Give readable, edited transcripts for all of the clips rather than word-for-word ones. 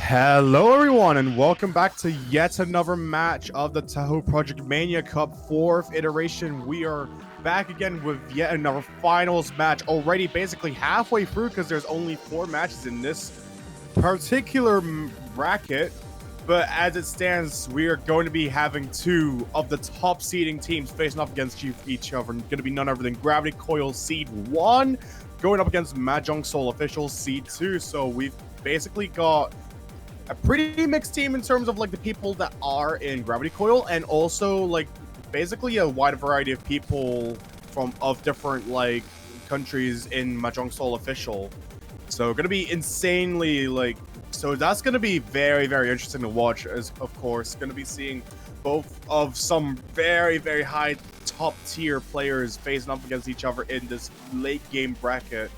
Hello everyone and welcome back to yet another match of the Touhou Project Mania Cup 4th iteration. We are back again with yet another finals match, already basically halfway through because there's only 4 matches in this particular bracket. But as it stands, we are going to be having 2 of the top seeding teams facing off against each other. Going to be none other than Gravity Coil Seed 1 going up against Mahjong Soul Official Seed 2. So we've basically got a pretty mixed team in terms of like the people that are in Gravity Coil, and also like basically a wide variety of people from different like countries in Mahjong Soul Official. So gonna be insanely so that's gonna be very interesting to watch, as of course gonna be seeing both of some very high top tier players facing up against each other in this late game bracket.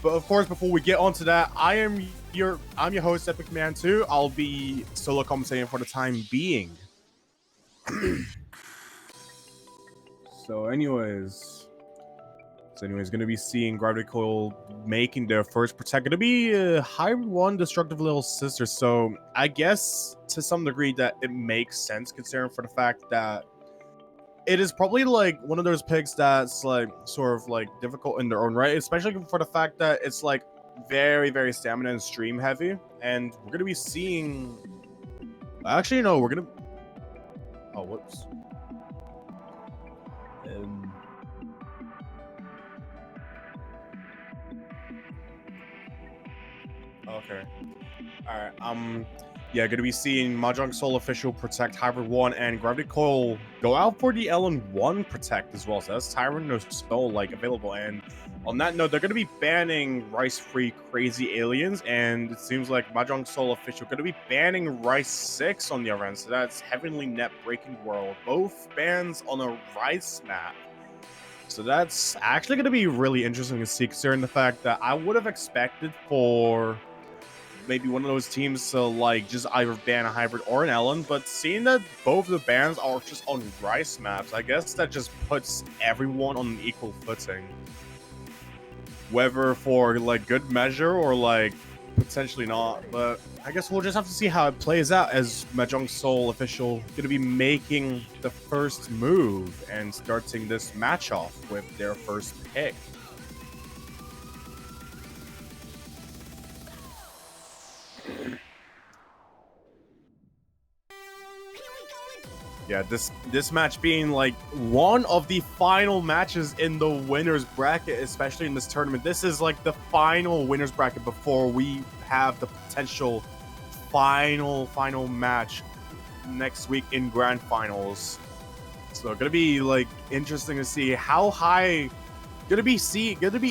But of course, before we get onto that, I'm your host, Epic Man 2. I'll be solo commentating for the time being. So anyways, gonna be seeing Gravity Coil making their first protect. Gonna be a hybrid 1 destructive little sister. So I guess to some degree that it makes sense, considering for the fact that it is probably like one of those picks that's like sort of like difficult in their own right, especially for the fact that it's like very stamina and stream heavy. And we're gonna be seeing, actually no, we're gonna, oh whoops, okay, all right, yeah, gonna be seeing Mahjong Soul Official protect Hybrid 1 and Gravity Coil go out for the LN1 protect as well. So that's Tyrant No Soul like available. And on that note, they're gonna be banning Rice-free Crazy Aliens, and it seems like Mahjong Soul Official gonna be banning Rice 6 on the other end. So that's Heavenly Net Breaking World. Both bans on a Rice map. So that's actually gonna be really interesting to see, considering the fact that I would have expected for maybe one of those teams to like just either ban a hybrid or an Ellen, but seeing that both of the bans are just on Rice maps, I guess that just puts everyone on an equal footing. Whether for like good measure or like potentially not, but I guess we'll just have to see how it plays out, as Mahjong Soul Official gonna be making the first move and starting this match off with their first pick. Yeah, this match being like one of the final matches in the winners bracket, especially in this tournament. This is like the final winners bracket before we have the potential final match next week in grand finals. So gonna be like interesting to see how high. Gonna be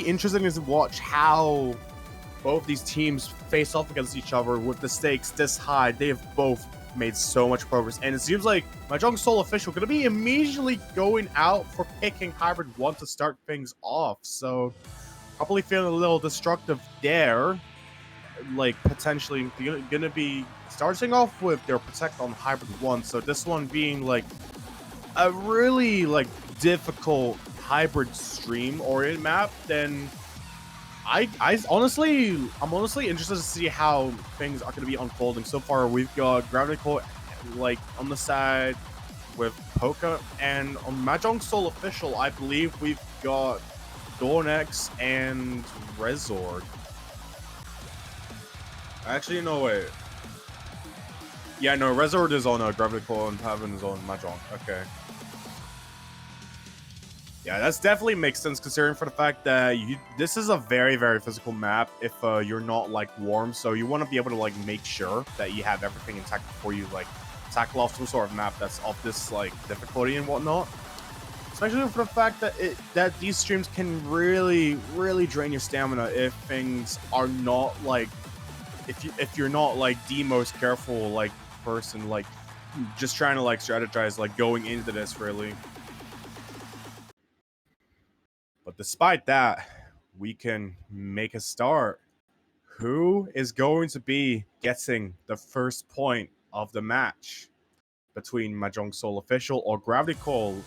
interesting to watch how both these teams face off against each other with the stakes this high. They have both made so much progress, and it seems like Mahjong Soul Official gonna be immediately going out for picking Hybrid 1 to start things off. So probably feeling a little destructive there, like potentially gonna be starting off with their protect on Hybrid 1. So this one being like a really like difficult hybrid stream oriented map, then I'm honestly interested to see how things are going to be unfolding. So far, we've got Gravity Coil like on the side with Poka, and on Mahjong Soul Official, I believe we've got Dornex and Resord. Actually, no, wait. Yeah, no, Resord is on Gravity Coil and Pavan is on Mahjong. Okay. Yeah, that's definitely makes sense, considering for the fact that this is a very physical map if you're not like warm, so you want to be able to like make sure that you have everything intact before you like tackle off some sort of map that's of this like difficulty and whatnot. Especially for the fact that that these streams can really drain your stamina if things are not like if you're not like the most careful like person, like just trying to like strategize like going into this really. But despite that, we can make a start. Who is going to be getting the first point of the match between Mahjong Soul Official or Gravity Coil?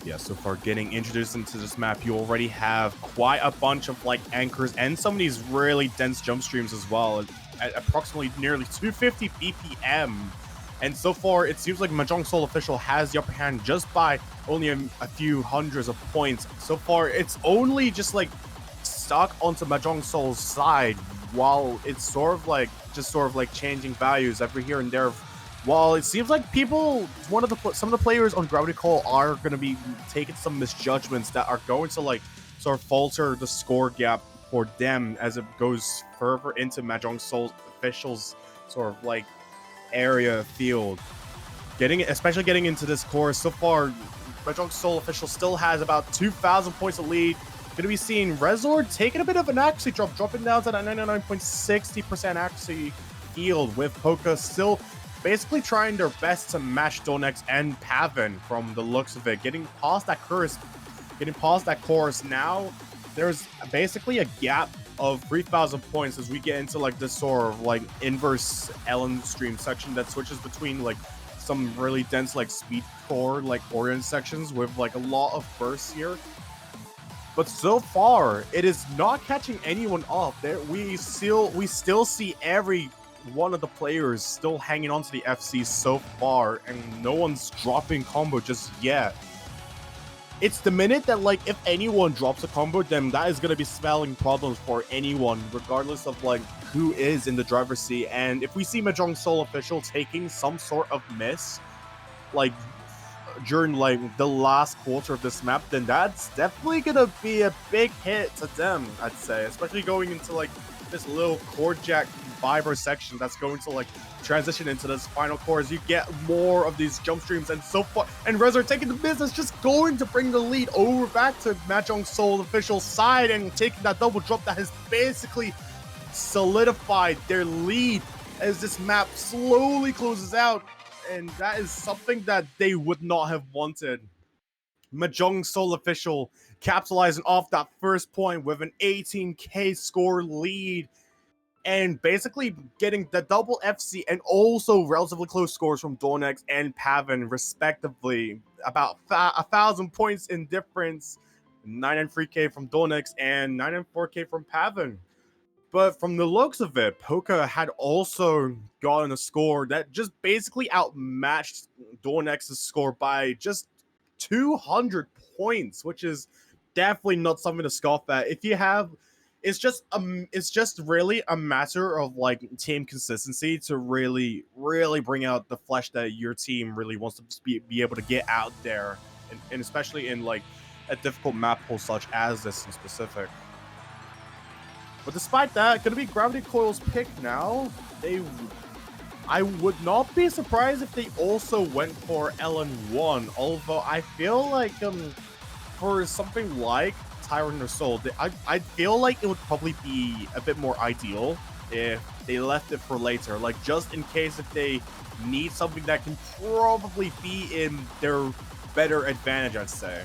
Yeah, so far getting introduced into this map, you already have quite a bunch of like anchors and some of these really dense jump streams as well at approximately nearly 250 BPM. And so far, it seems like Mahjong Soul Official has the upper hand just by only a few hundreds of points. So far, it's only just like stuck onto Mahjong Soul's side while it's sort of like changing values every here and there. While it seems like some of the players on Gravity Coil are going to be taking some misjudgments that are going to like sort of falter the score gap for them as it goes further into Mahjong Soul Official's sort of like area field. Especially getting into this course so far, Mahjong Soul Official still has about 2,000 points of lead. Going to be seeing Resord taking a bit of an accuracy drop, dropping down to that 99.60% accuracy field, with Poca still basically trying their best to match Donex and Pavin from the looks of it. Getting past that course now, there's basically a gap of 3,000 points as we get into like this sort of like inverse Ellen stream section that switches between like some really dense like speed core like Orient sections with like a lot of bursts here. But so far, it is not catching anyone off. We still see every one of the players still hanging on to the FC so far, and no one's dropping combo just yet. It's the minute that, like, if anyone drops a combo, then that is going to be spelling problems for anyone, regardless of, like, who is in the driver's seat. And if we see Mahjong Soul Official taking some sort of miss, like, during, like, the last quarter of this map, then that's definitely going to be a big hit to them, I'd say. Especially going into, like, this little chord jack fiber section that's going to, like, transition into this final chorus. You get more of these jump streams, and so far, and Rezor taking the business, just going to bring the lead over back to Mahjong Soul Official's side and taking that double drop that has basically solidified their lead as this map slowly closes out, and that is something that they would not have wanted. Mahjong Soul Official capitalizing off that first point with an 18k score lead, and basically getting the double FC and also relatively close scores from Dornex and Pavin, respectively. About 1,000 points in difference. 993k from Dornex and 994k from Pavin. But from the looks of it, Poca had also gotten a score that just basically outmatched Dornex's score by just 200 points, which is definitely not something to scoff at. If you have, it's just really a matter of like team consistency to really bring out the flesh that your team really wants to be able to get out there, and especially in like a difficult map pool such as this in specific. But despite that, gonna be Gravity Coil's pick now. I would not be surprised if they also went for LN1, although I feel like for something like Tyrant or Soul, I feel like it would probably be a bit more ideal if they left it for later, like just in case if they need something that can probably be in their better advantage, I'd say.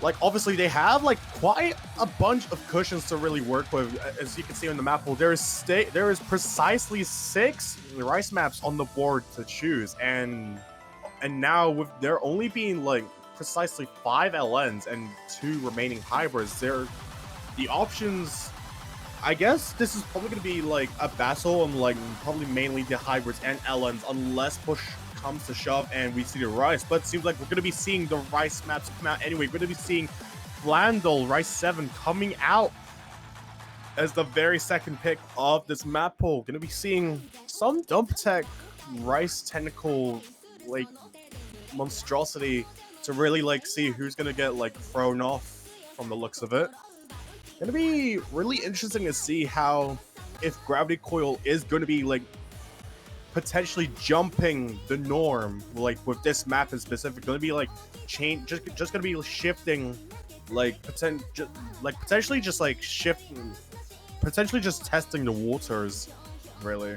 Like, obviously, they have, like, quite a bunch of cushions to really work with. As you can see on the map pool, there is precisely 6 rice maps on the board to choose. And now, with there only being, like, precisely 5 LNs and 2 remaining hybrids, the options... I guess this is probably going to be, like, a battle on, like, probably mainly the hybrids and LNs, unless push comes to shove and we see the rice. But it seems like we're going to be seeing the rice maps come out anyway. We're going to be seeing Flandel Rice 7 coming out as the very second pick of this map pool. Going to be seeing some dump tech rice tentacle like monstrosity to really like see who's going to get like thrown off from the looks of it. Going to be really interesting to see how, if Gravity Coil is going to be like potentially jumping the norm, like with this map in specific, going to be like just going to be shifting, like potentially just like shifting, potentially just testing the waters, really.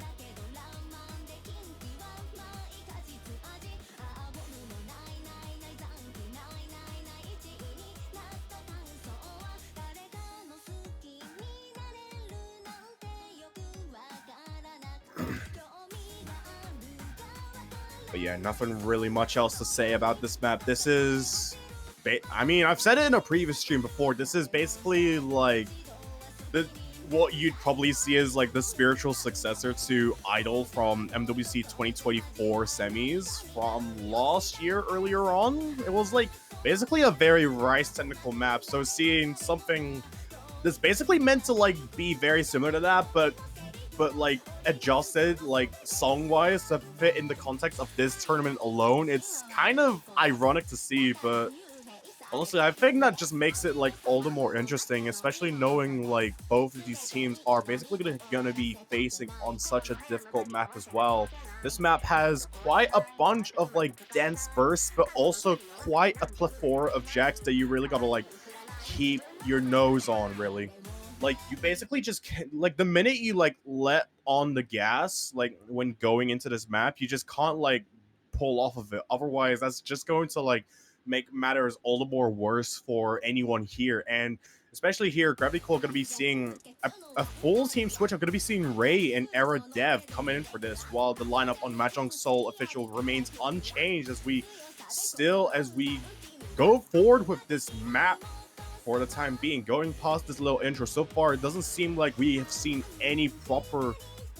But yeah, nothing really much else to say about this map. This is, I mean, I've said it in a previous stream before. This is basically like what you'd probably see as like the spiritual successor to Idol from MWC 2024 semis from last year earlier on. It was like basically a very Rice technical map. So seeing something that's basically meant to like be very similar to that, but like adjusted like song wise to fit in the context of this tournament alone, it's kind of ironic to see. But honestly, I think that just makes it like all the more interesting, especially knowing like both of these teams are basically gonna be facing on such a difficult map as well. This map has quite a bunch of like dense bursts, but also quite a plethora of jacks that you really gotta like keep your nose on, really. Like you basically just can't, like the minute you like let on the gas, like when going into this map, you just can't like pull off of it. Otherwise, that's just going to like make matters all the more worse for anyone here. And especially here, Gravity Coil going to be seeing a full team switch. I'm going to be seeing Ray and Era Dev coming in for this, while the lineup on Mahjong Seoul official remains unchanged as we go forward with this map for the time being. Going past this little intro, so far it doesn't seem like we have seen any proper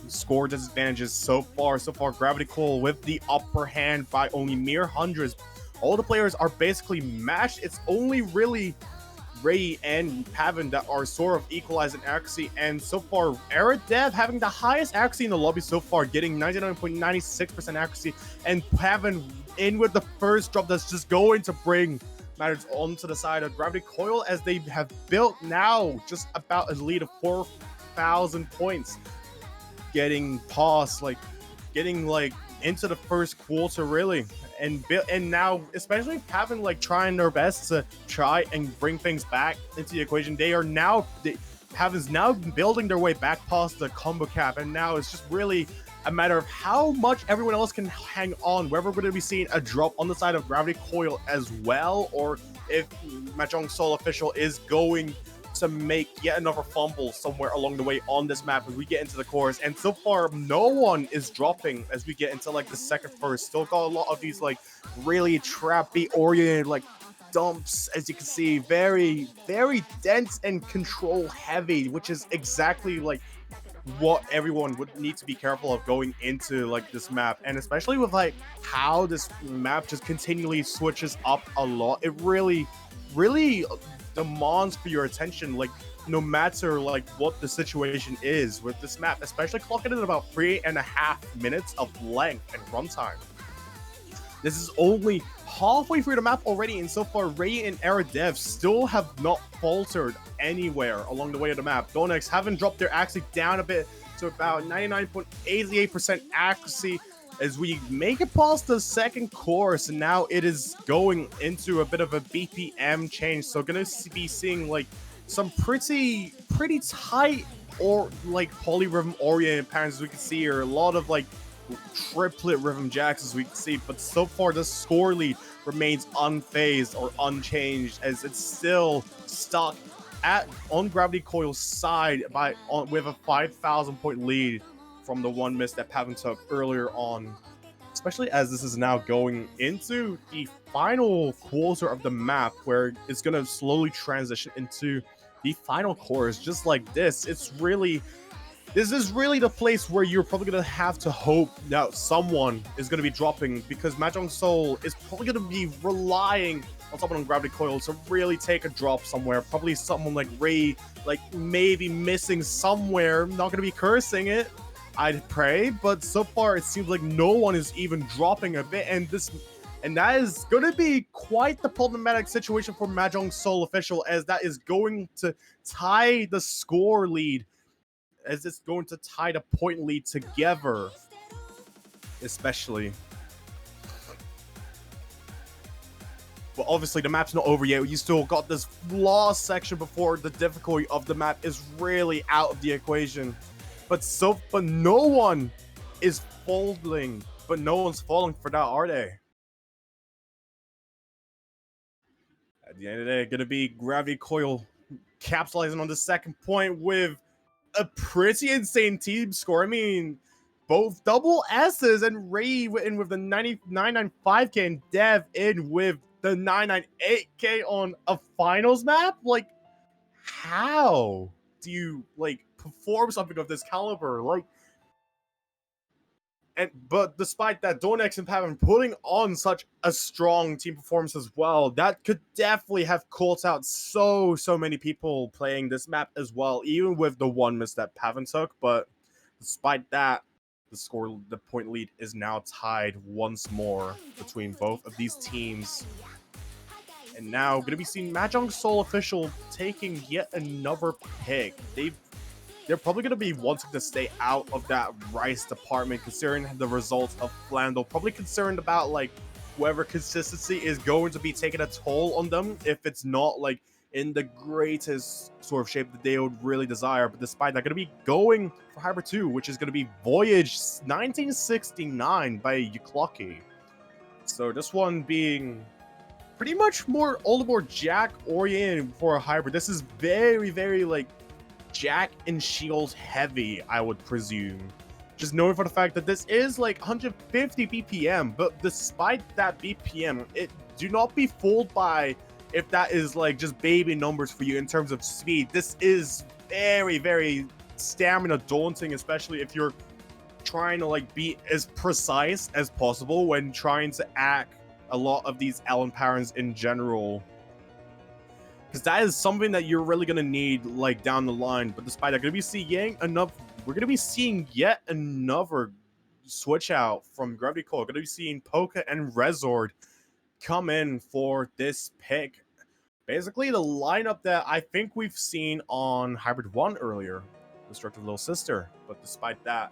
score disadvantages so far. Gravity Coil with the upper hand by only mere hundreds. All the players are basically matched. It's only really Ray and Pavan that are sort of equalizing accuracy, and so far Era Dev having the highest accuracy in the lobby so far, getting 99.96% accuracy, and Pavan in with the first drop that's just going to bring matters onto the side of Gravity Coil, as they have built now just about a lead of 4,000 points, getting past, like getting like into the first quarter really, and now especially having like trying their best to try and bring things back into the equation. Pavan's now building their way back past the combo cap, and now it's just really a matter of how much everyone else can hang on, whether we're going to be seeing a drop on the side of Gravity Coil as well, or if Mahjong Seoul official is going to make yet another fumble somewhere along the way on this map as we get into the course. And so far, no one is dropping as we get into like the second first. Still got a lot of these like really trappy oriented like dumps, as you can see, very, very dense and control heavy, which is exactly like what everyone would need to be careful of going into like this map. And especially with like how this map just continually switches up a lot, it really demands for your attention, like no matter like what the situation is with this map, especially clocking in about 3.5 minutes of length and runtime. This is only halfway through the map already, and so far Ray and Era Dev still have not faltered anywhere along the way of the map. Donex haven't dropped their accuracy down a bit to about 99.88% accuracy as we make it past the second course, and now it is going into a bit of a BPM change. So gonna be seeing like some pretty tight or like polyrhythm oriented patterns, as we can see here. A lot of like triplet rhythm jacks, as we can see, but so far the score lead remains unfazed or unchanged, as it's still stuck on Gravity Coil's side with a 5,000 point lead from the one miss that Pavan took earlier on. Especially as this is now going into the final quarter of the map, where it's going to slowly transition into the final course. Just like this, this is really the place where you're probably going to have to hope that someone is going to be dropping, because Mahjong Seoul is probably going to be relying on someone on Gravity Coil to really take a drop somewhere. Probably someone like Ray, like maybe missing somewhere. I'm not going to be cursing it, I'd pray, but so far it seems like no one is even dropping a bit, and that is going to be quite the problematic situation for Mahjong Seoul official, as that is going to tie the score lead, as it's going to tie the point lead together, especially. But obviously the map's not over yet. You still got this last section before the difficulty of the map is really out of the equation. But no one is folding. But no one's falling for that, are they? At the end of the day, gonna be Gravity Coil capitalizing on the second point with a pretty insane team score. I mean, both double S's, and Ray in with the 995K, and Dev in with the 998K on a finals map. Like, how do you like perform something of this caliber? Like, but despite that, Donex and Pavan putting on such a strong team performance as well, that could definitely have caught out so many people playing this map as well, even with the one miss that Pavan took. But despite that, the point lead is now tied once more between both of these teams. And now going to be seeing Mahjong Seoul official taking yet another pick. They're probably going to be wanting to stay out of that rice department, considering the results of Flandel. Probably concerned about like whether consistency is going to be taking a toll on them if it's not like in the greatest sort of shape that they would really desire. But despite that, going to be going for Hybrid 2, which is going to be Voyage 1969 by Yuclucky. So this one being pretty much all the more Jack oriented for a hybrid. This is very like Jack and Shield heavy, I would presume. Just knowing for the fact that this is like 150 BPM, but despite that BPM, do not be fooled by if that is like just baby numbers for you in terms of speed. This is very stamina daunting, especially if you're trying to like be as precise as possible when trying to act a lot of these Allen patterns in general. Because that is something that you're really going to need like down the line. But despite that, we're going to be seeing yet another switch out from Gravity Coil. Going to be seeing Poka and Resord come in for this pick. Basically the lineup that I think we've seen on Hybrid 1 earlier, Destructive Little Sister. But despite that,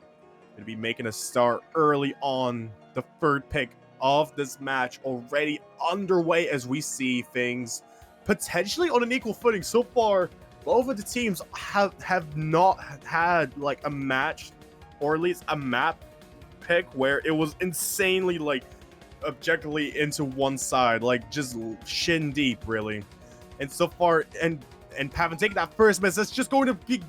going to be making a start early on. The third pick of this match already underway as we see things potentially on an equal footing. So far, both of the teams have not had like a match, or at least a map pick where it was insanely like objectively into one side, like just shin deep really. And so far, and Pavan taking that first miss, that's just going to be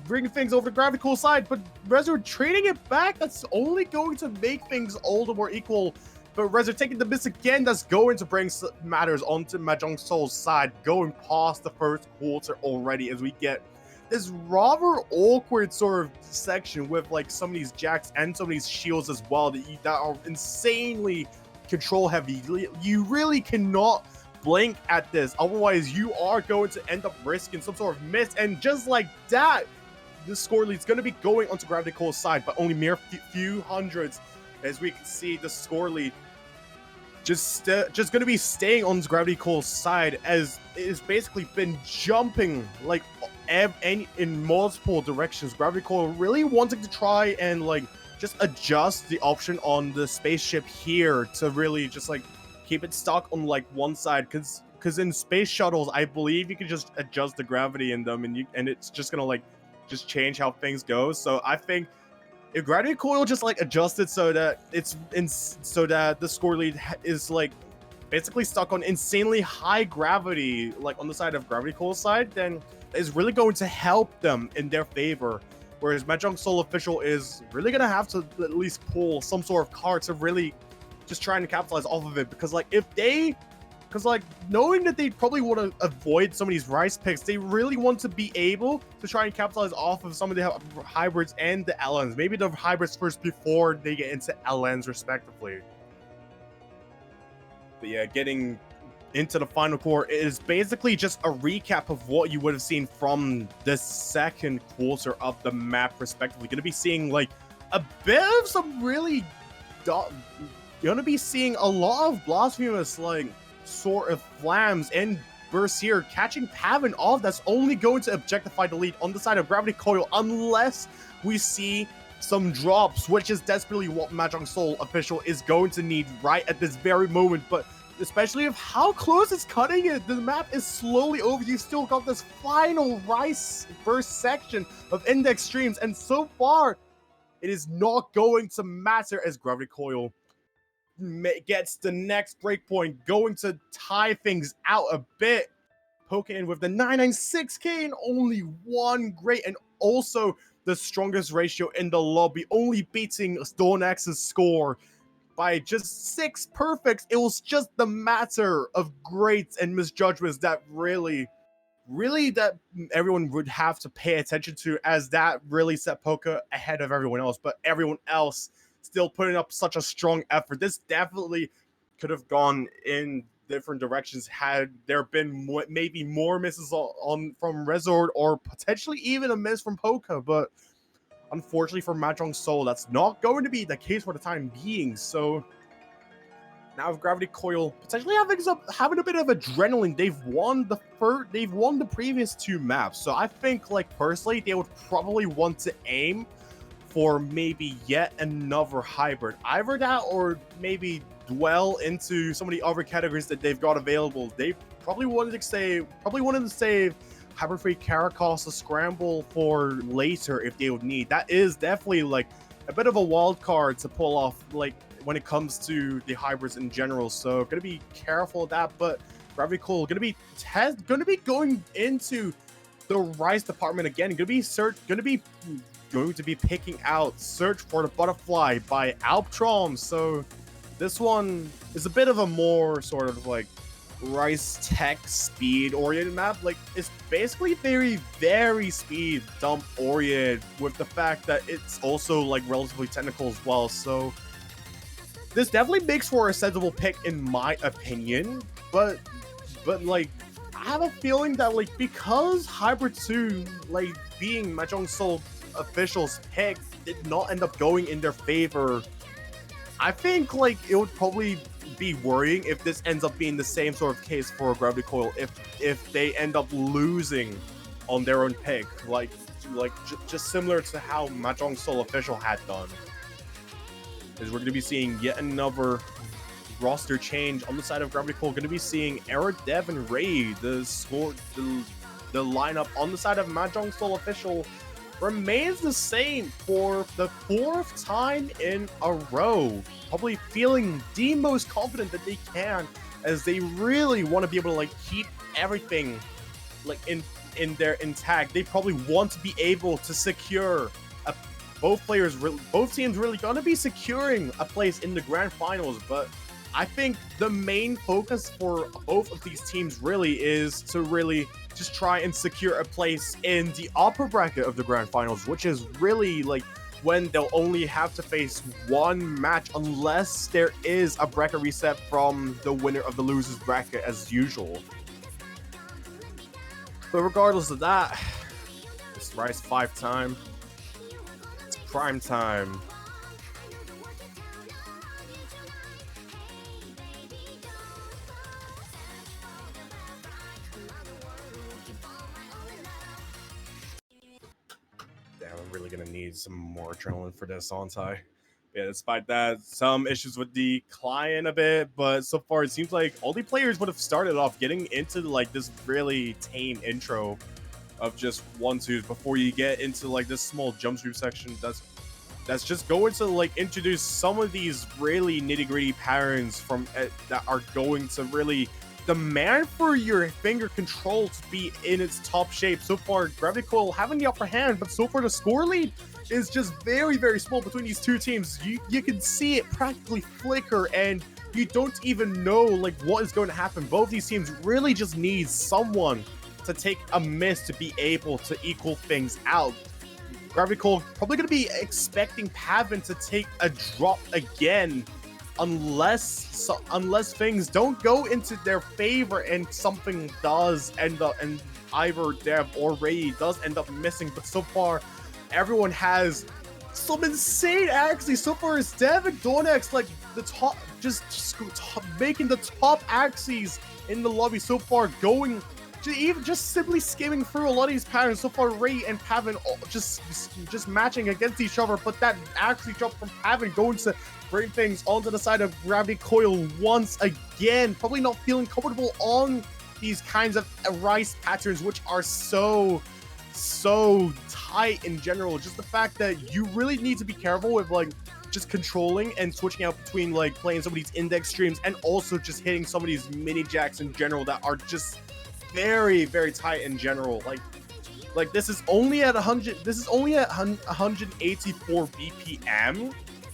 bringing things over to Gravity Coil side, but Resor trading it back, that's only going to make things all the more equal. But Resor taking the miss again, that's going to bring matters onto Mahjong Seoul's side, going past the first quarter already, as we get this rather awkward sort of section with like some of these jacks and some of these shields as well that are insanely control heavy. You really cannot blink at this, otherwise you are going to end up risking some sort of miss. And just like that, the score lead's going to be going onto Gravity Coil's side, but only mere few hundreds, as we can see the score lead just going to be staying on Gravity Coil's side, as it has basically been jumping like in multiple directions. Gravity Coil really wanting to try and like just adjust the option on the spaceship here to really just like keep it stuck on like one side, because in space shuttles I believe you can just adjust the gravity in them, and it's just gonna like just change how things go. So I think if Gravity Coil just like adjusted so that so that the score lead is like basically stuck on insanely high gravity, like on the side of Gravity Coil's side, then is really going to help them in their favor. Whereas Mahjong Seoul official is really gonna have to at least pull some sort of card to really just trying to capitalize off of it, because like knowing that they probably want to avoid some of these rice picks, they really want to be able to try and capitalize off of some of the hybrids and the LNs. Maybe the hybrids first before they get into LNs respectively. But yeah, getting into the final core is basically just a recap of what you would have seen from the second quarter of the map respectively. Going to be seeing like a bit of some really you're going to be seeing a lot of blasphemous like sort of flams and bursts here, catching Pavan off. That's only going to objectify the lead on the side of Gravity Coil, unless we see some drops, which is desperately what Mahjong Seoul official is going to need right at this very moment. But especially of how close it's cutting it, the map is slowly over. You still got this final rice burst section of index streams, and so far it is not going to matter as Gravity Coil gets the next breakpoint, going to tie things out a bit. Poking in with the 996k and only one great, and also the strongest ratio in the lobby, only beating Dornax's score by just 6 perfects. It was just the matter of grades and misjudgments that really that everyone would have to pay attention to, as that really set Poca ahead of everyone else. But everyone else still putting up such a strong effort. This definitely could have gone in different directions had there been maybe more misses on from Resort, or potentially even a miss from Poca. But unfortunately for Mahjong Soul, that's not going to be the case for the time being. So now with Gravity Coil potentially having a bit of adrenaline, they've won the previous 2 maps. So I think, like, personally, they would probably want to aim for maybe yet another hybrid. Either that, or maybe dwell into some of the other categories that they've got available. They probably wanted to save Hybrid Free Caracosta Scramble for later if they would need. That is definitely like a bit of a wild card to pull off, like, when it comes to the hybrids in general. So gonna be careful of that. But Gravity Coil gonna be going into the Rice department again. Going to be picking out Search for the Butterfly by Alptrom. So this one is a bit of a more sort of like Rice tech speed oriented map. Like, it's basically very, very speed dump oriented, with the fact that it's also like relatively technical as well. So this definitely makes for a sensible pick in my opinion. But like, I have a feeling that, like, because Hybrid 2, like, being Mahjong Soul officials pick, did not end up going in their favor, I think, like, it would probably be worrying if this ends up being the same sort of case for Gravity Coil, if they end up losing on their own pick, just similar to how Mahjong Soul official had done. Is we're going to be seeing yet another roster change on the side of Gravity Coil. Going to be seeing Eric, Dev, and Ray. The lineup on the side of Mahjong Soul official remains the same for the 4th time in a row. Probably feeling the most confident that they can, as they really want to be able to, like, keep everything, like, in their intact. They probably want to be able to secure both teams really gonna be securing a place in the grand finals. But I think the main focus for both of these teams really is to really just try and secure a place in the upper bracket of the grand finals, which is really, like, when they'll only have to face 1 match, unless there is a bracket reset from the winner of the losers bracket as usual. But regardless of that, it's Rice 5 time. It's prime time. Damn, I'm really gonna need some more adrenaline for this, aren't I? Yeah, despite that, some issues with the client a bit, but so far it seems like all the players would have started off getting into, like, this really tame intro of just 1-2s before you get into, like, this small jump sweep section that's just going to, like, introduce some of these really nitty-gritty patterns from that are going to really demand for your finger control to be in its top shape. So far, Gravity Coil having the upper hand, but so far the score lead is just very, very small between these 2 teams. You can see it practically flicker, and you don't even know, like, what is going to happen. Both these teams really just need someone to take a miss to be able to equal things out. Gravity Coil probably going to be expecting Pavin to take a drop again, unless things don't go into their favor and something does end up, and either Dev or Ray does end up missing. But so far, everyone has some insane axes. So far, it's Dev and Dornex, like, the top, just making the top axes in the lobby so far, going even just simply skimming through a lot of these patterns. So far, Ray and Pavin just matching against each other, but that axie drop from Pavin going to bring things onto the side of Gravity Coil once again. Probably not feeling comfortable on these kinds of Rice patterns, which are so tight in general. Just the fact that you really need to be careful with, like, just controlling and switching out between, like, playing some of these index streams and also just hitting some of these mini jacks in general that are just very, very tight in general. Like, Like, this is only at 100. This is only at 184 BPM,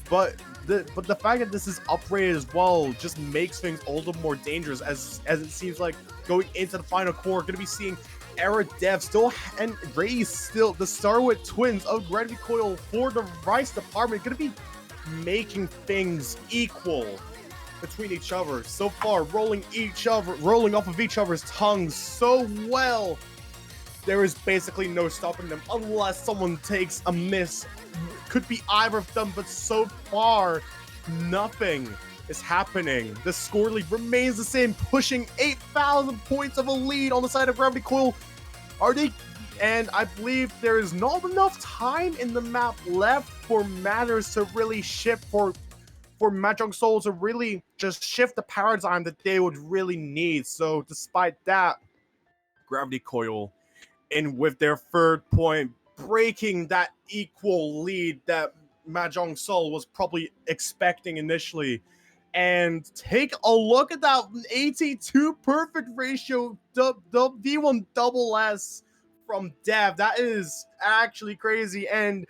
but the fact that this is uprated as well just makes things all the more dangerous. As it seems like going into the final core, going to be seeing Era Dev still and Ray still the Starwood twins of Gravity Coil for the Rice department, going to be making things equal between each other so far, rolling off of each other's tongues so well. There is basically no stopping them unless someone takes a miss. Could be either of them, but so far, nothing is happening. The score lead remains the same, pushing 8,000 points of a lead on the side of Gravity Coil. And I believe there is not enough time in the map left for matters to really shift, for Mahjong Soul to really just shift the paradigm that they would really need. So despite that, Gravity Coil, and with their third point, breaking that equal lead that Mahjong Soul was probably expecting initially. And take a look at that 82 perfect ratio, the V1 double S from Dev. That is actually crazy. And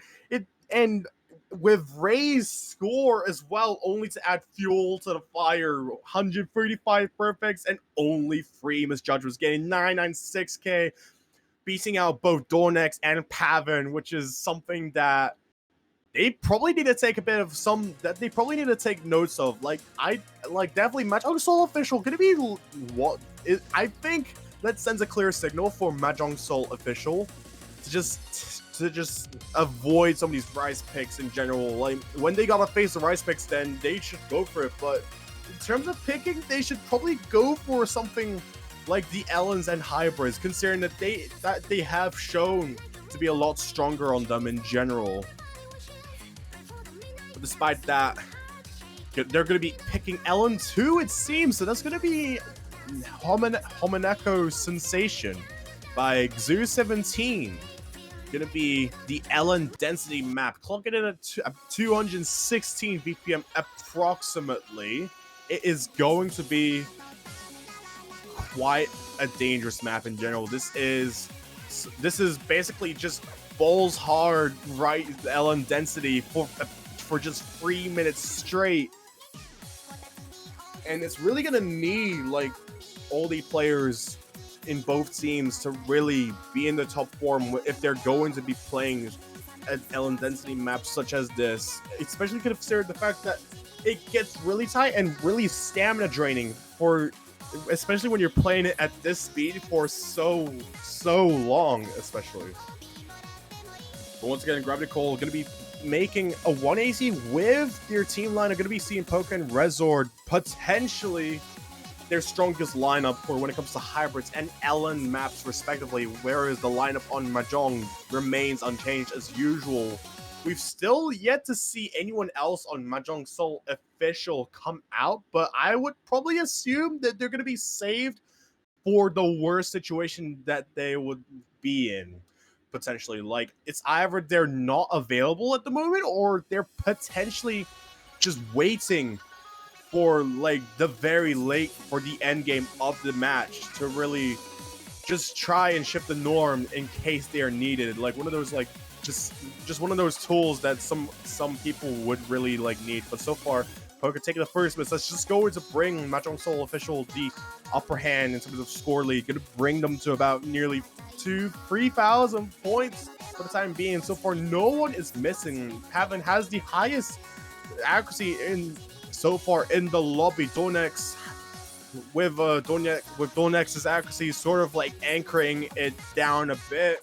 with Ray's score as well, only to add fuel to the fire, 135 perfects and only 3 misjudgments, getting 996k, beating out both Dornex and Pavin, which is something that they probably need to take they probably need to take notes of. Definitely Mahjong Soul official gonna be what I think that sends a clear signal for Mahjong Soul official to just avoid some of these Rice picks in general. Like, when they gotta face the Rice picks, then they should go for it. But in terms of picking, they should probably go for something like the Ellens and hybrids, considering that they have shown to be a lot stronger on them in general. But despite that, they're going to be picking Ellen too, it seems. So that's going to be Homineko Sensation by Xu17. Going to be the Ellen density map, clocking in at 216 BPM approximately. It is going to be quite a dangerous map in general. This is basically just balls hard right Ellen density for just 3 minutes straight, and it's really gonna need like all the players in both teams to really be in the top form if they're going to be playing an Ellen density map such as this, especially considering the fact that it gets really tight and really stamina draining for, especially when you're playing it at this speed for so long, especially. But once again, Gravity Coil going to be making a 180 with their team line. Are going to be seeing Poke and Resord potentially their strongest lineup for when it comes to hybrids and Ellen maps respectively, whereas the lineup on Mahjong remains unchanged as usual. We've still yet to see anyone else on Mahjong Soul official come out, but I would probably assume that they're going to be saved for the worst situation that they would be in, potentially. Like, it's either they're not available at the moment, or they're potentially just waiting for like the very late, for the end game of the match to really just try and shift the norm in case they are needed. Like one of those like just one of those tools that some people would really like need. But so far, Poker taking the first miss. Let's just go to bring Mahjong Soul official the upper hand in terms of score lead. Gonna bring them to about nearly 3,000 points for the time being. So far, no one is missing. Pavin has the highest accuracy in so far in the lobby. Dornex with Dornex's accuracy sort of like anchoring it down a bit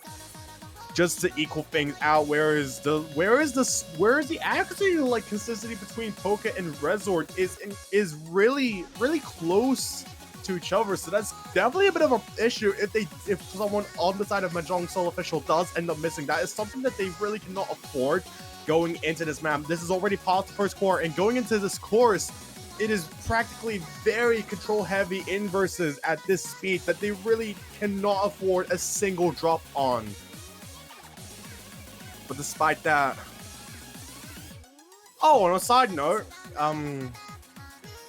just to equal things out. Where is the accuracy like consistency between Poke and Resort is really close to each other. So that's definitely a bit of an issue if someone on the side of Mahjong Soul official does end up missing. That is something that they really cannot afford going into this map. This is already past the first core, and going into this course, it is practically very control heavy inverses at this speed that they really cannot afford a single drop on. But despite that, oh, on a side note,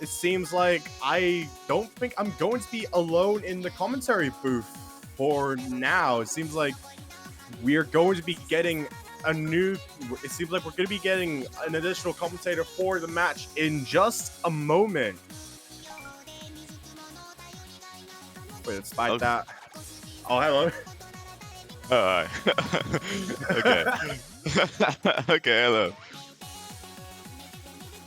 it seems like I don't think I'm going to be alone in the commentary booth for now. It seems like we are going to be getting a new. It seems like we're going to be getting an additional commentator for the match in just a moment. But despite that, oh hello. Alright. Okay. Okay, hello.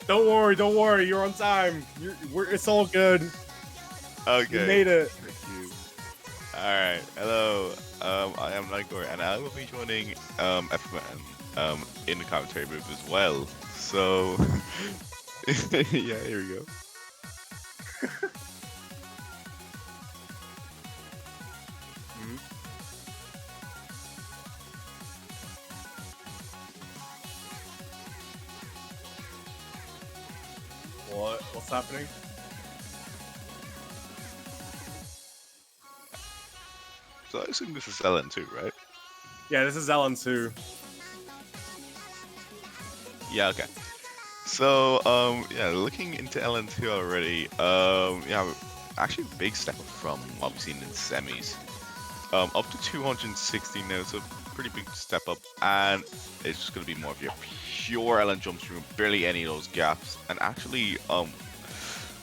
Don't worry, you're on time. It's all good. Okay. You made it. Thank you. Alright, hello. I am Nightkore, and I will be joining F-Man in the commentary booth as well. So, yeah, here we go. What's happening? So I assume this is LN2, right? Yeah, this is LN2. Yeah, okay. So, yeah, looking into LN2 already, yeah, actually a big step up from what we've seen in semis. Up to 260 now, so pretty big step up, and it's just going to be more of your pure LN jumps through barely any of those gaps. And actually,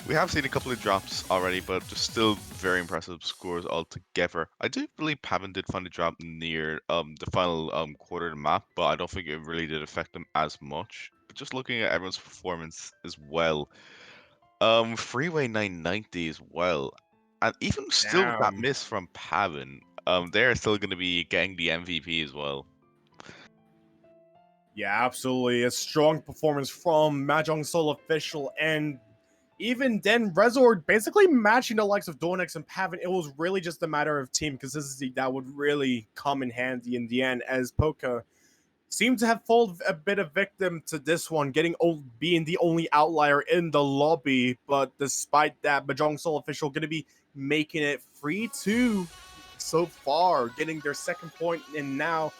we have seen a couple of drops already, but just still very impressive scores altogether. I do believe Pavan did find a drop near the final quarter of the map, but I don't think it really did affect them as much. But just looking at everyone's performance as well, Freeway 990 as well, and even still with that Damn. miss from Pavan, they're still going to be getting the MVP as well. Yeah, absolutely. A strong performance from Mahjong Soul Official, and even then, Resort basically matching the likes of Dornix and Pavan. It was really just a matter of team consistency that would really come in handy in the end, as Poka seemed to have fallen a bit of victim to this one, being the only outlier in the lobby. But despite that, Mahjong Soul Official going to be making it 3-2 so far, getting their second point, and now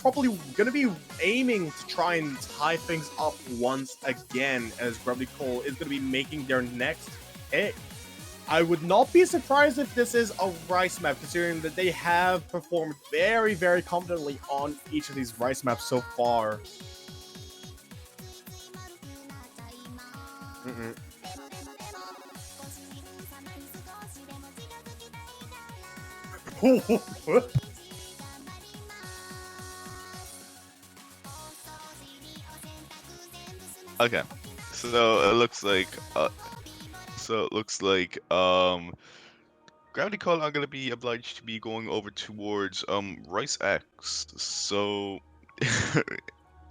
probably gonna be aiming to try and tie things up once again, as Gravity Coil is gonna be making their next hit. I would not be surprised if this is a Rice map, considering that they have performed very, very confidently on each of these Rice maps so far. Okay, so it looks like Gravity Coil are going to be obliged to be going over towards Rice X. So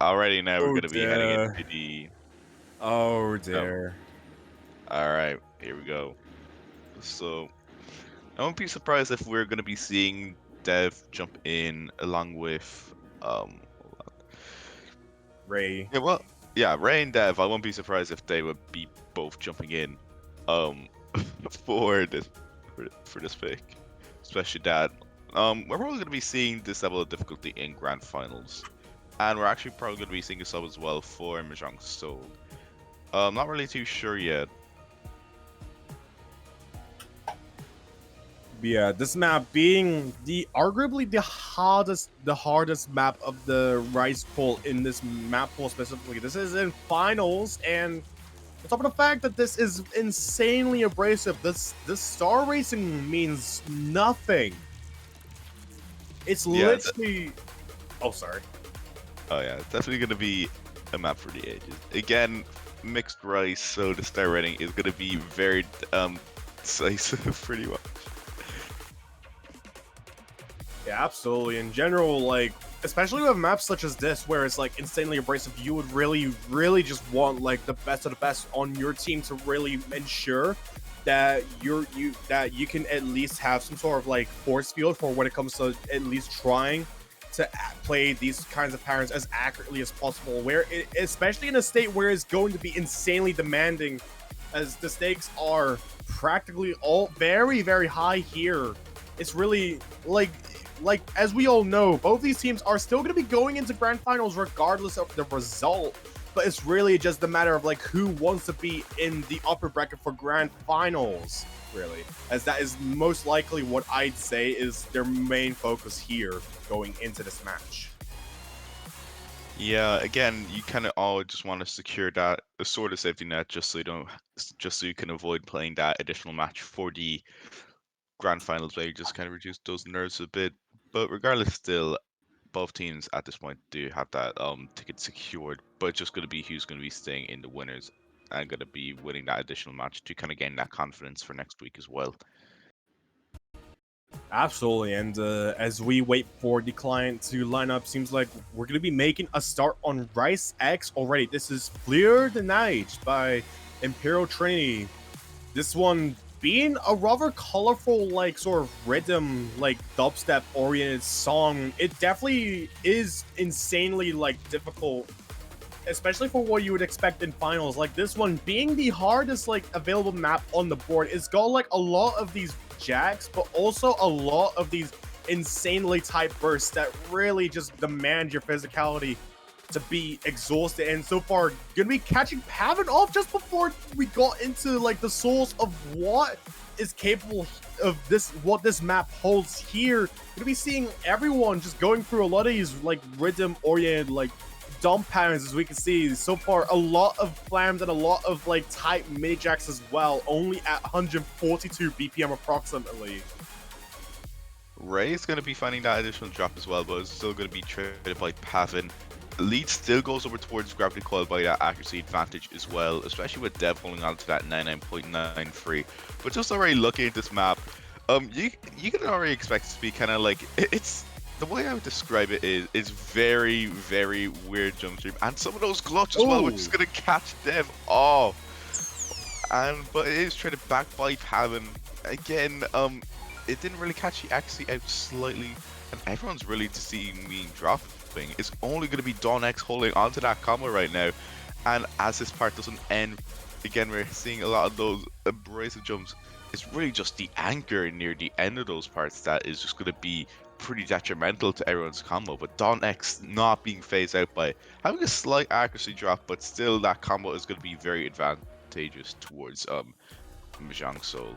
already now we're Oh going to be heading dear. into the Oh dear. all right, here we go. So I won't be surprised if we're going to be seeing Dev jump in along with hold on. Ray. Yeah, well, yeah, Ray and Dev. I won't be surprised if they would be both jumping in for this pick, especially that we're probably going to be seeing this level of difficulty in grand finals, and we're actually probably going to be seeing a sub as well for Mahjong Soul. Not really too sure yet. Yeah, this map being arguably the hardest map of the Rice pool in this map pool specifically. This is in finals, and on top of the fact that this is insanely abrasive, this star racing means nothing. It's literally. Oh, sorry. Oh yeah, it's definitely going to be a map for the ages. Again, mixed rice, so the star rating is going to be very decisive, pretty much. Yeah, absolutely. In general, like, especially with maps such as this, where it's like insanely abrasive, you would really, really just want like the best of the best on your team to really ensure that you can at least have some sort of like force field for when it comes to at least trying to play these kinds of patterns as accurately as possible. Especially in a state where it's going to be insanely demanding, as the stakes are practically all very, very high here. It's really like as we all know, both these teams are still going to be going into grand finals regardless of the result. but it's really just a matter of like who wants to be in the upper bracket for grand finals, really, as that is most likely what I'd say is their main focus here going into this match. Yeah, again, you kind of all just want to secure that a sort of safety net, just so you don't, just so you can avoid playing that additional match for the grand finals, where you just kind of reduce those nerves a bit. But regardless, still, both teams at this point do have that ticket secured. But it's just going to be who's going to be staying in the winners and going to be winning that additional match to kind of gain that confidence for next week as well. Absolutely, and as we wait for the client to line up, seems like we're going to be making a start on Rice X already. This is Fleer the Night by Imperial Trinity. This one being a rather colorful, like, sort of rhythm, like, dubstep-oriented song. It definitely is insanely, like, difficult, especially for what you would expect in finals. Like, this one being the hardest, like, available map on the board. It's got, like, a lot of these jacks, but also a lot of these insanely tight bursts that really just demand your physicality to be exhausted. And so far, gonna be catching Pavan off just before we got into like the source of what is capable of this, what this map holds here. Gonna be seeing everyone just going through a lot of these like rhythm oriented like dump patterns, as we can see so far. A lot of flams and a lot of like tight mid jacks as well, only at 142 BPM approximately. Ray is going to be finding that additional drop as well, but it's still going to be traded by Pavin. Lead still goes over towards Gravity Coil by that accuracy advantage as well, especially with Dev holding on to that 99.93. But just already looking at this map, you can already expect it to be kind of like, it's the way I would describe it is very, very weird jump stream, and some of those clutch as well, which is going to catch Dev off. But it is traded back by Pavin again. It didn't really catch the accuracy out slightly, and everyone's really to see me dropping. It's only going to be Dawn X holding onto that combo right now, and as this part doesn't end, again we're seeing a lot of those abrasive jumps. It's really just the anchor near the end of those parts that is just going to be pretty detrimental to everyone's combo. But Dawn X not being phased out by having a slight accuracy drop, but still that combo is going to be very advantageous towards Mahjong Soul.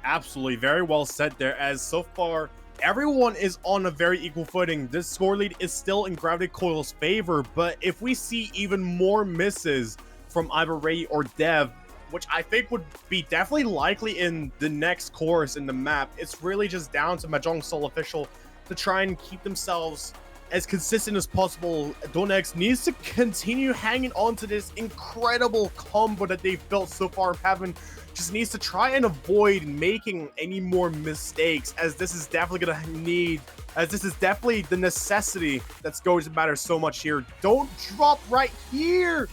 Absolutely, very well said there, as so far everyone is on a very equal footing. This score lead is still in Gravity Coil's favor, but if we see even more misses from either Ray or Dev, which I think would be definitely likely in the next course in the map, it's really just down to Mahjong Soul Official to try and keep themselves as consistent as possible. Donex needs to continue hanging on to this incredible combo that they've built so far. Pavin just needs to try and avoid making any more mistakes, as this is definitely going to need, as this is definitely the necessity that's going to matter so much here. Don't drop right here.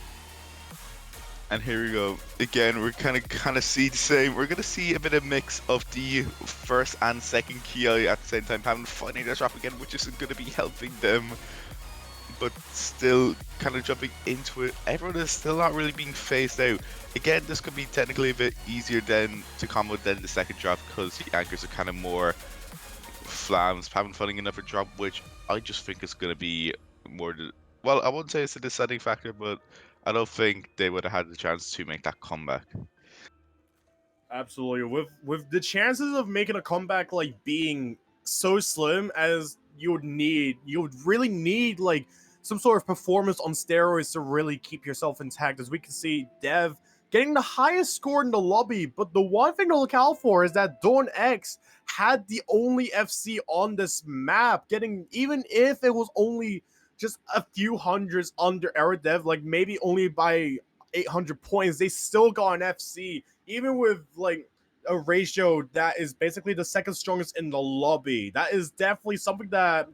And here we go. Again, we're kind of see the same. We're gonna see a bit of mix of the first and second Ki at the same time, having finding their drop again, which isn't gonna be helping them. But still kind of jumping into it. Everyone is still not really being phased out. Again, this could be technically a bit easier than to combo than the second drop, because the anchors are kind of more flams, haven't finding enough a drop, which I just think is gonna be more. Well, I wouldn't say it's a deciding factor, but I don't think they would have had the chance to make that comeback. Absolutely. With the chances of making a comeback like being so slim, as you would really need like some sort of performance on steroids to really keep yourself intact. As we can see, Dev getting the highest score in the lobby, but the one thing to look out for is that Dawn X had the only FC on this map, getting, even if it was only just a few hundreds under Era Dev, like maybe only by 800 points, they still got an FC, even with like a ratio that is basically the second strongest in the lobby. That is definitely something that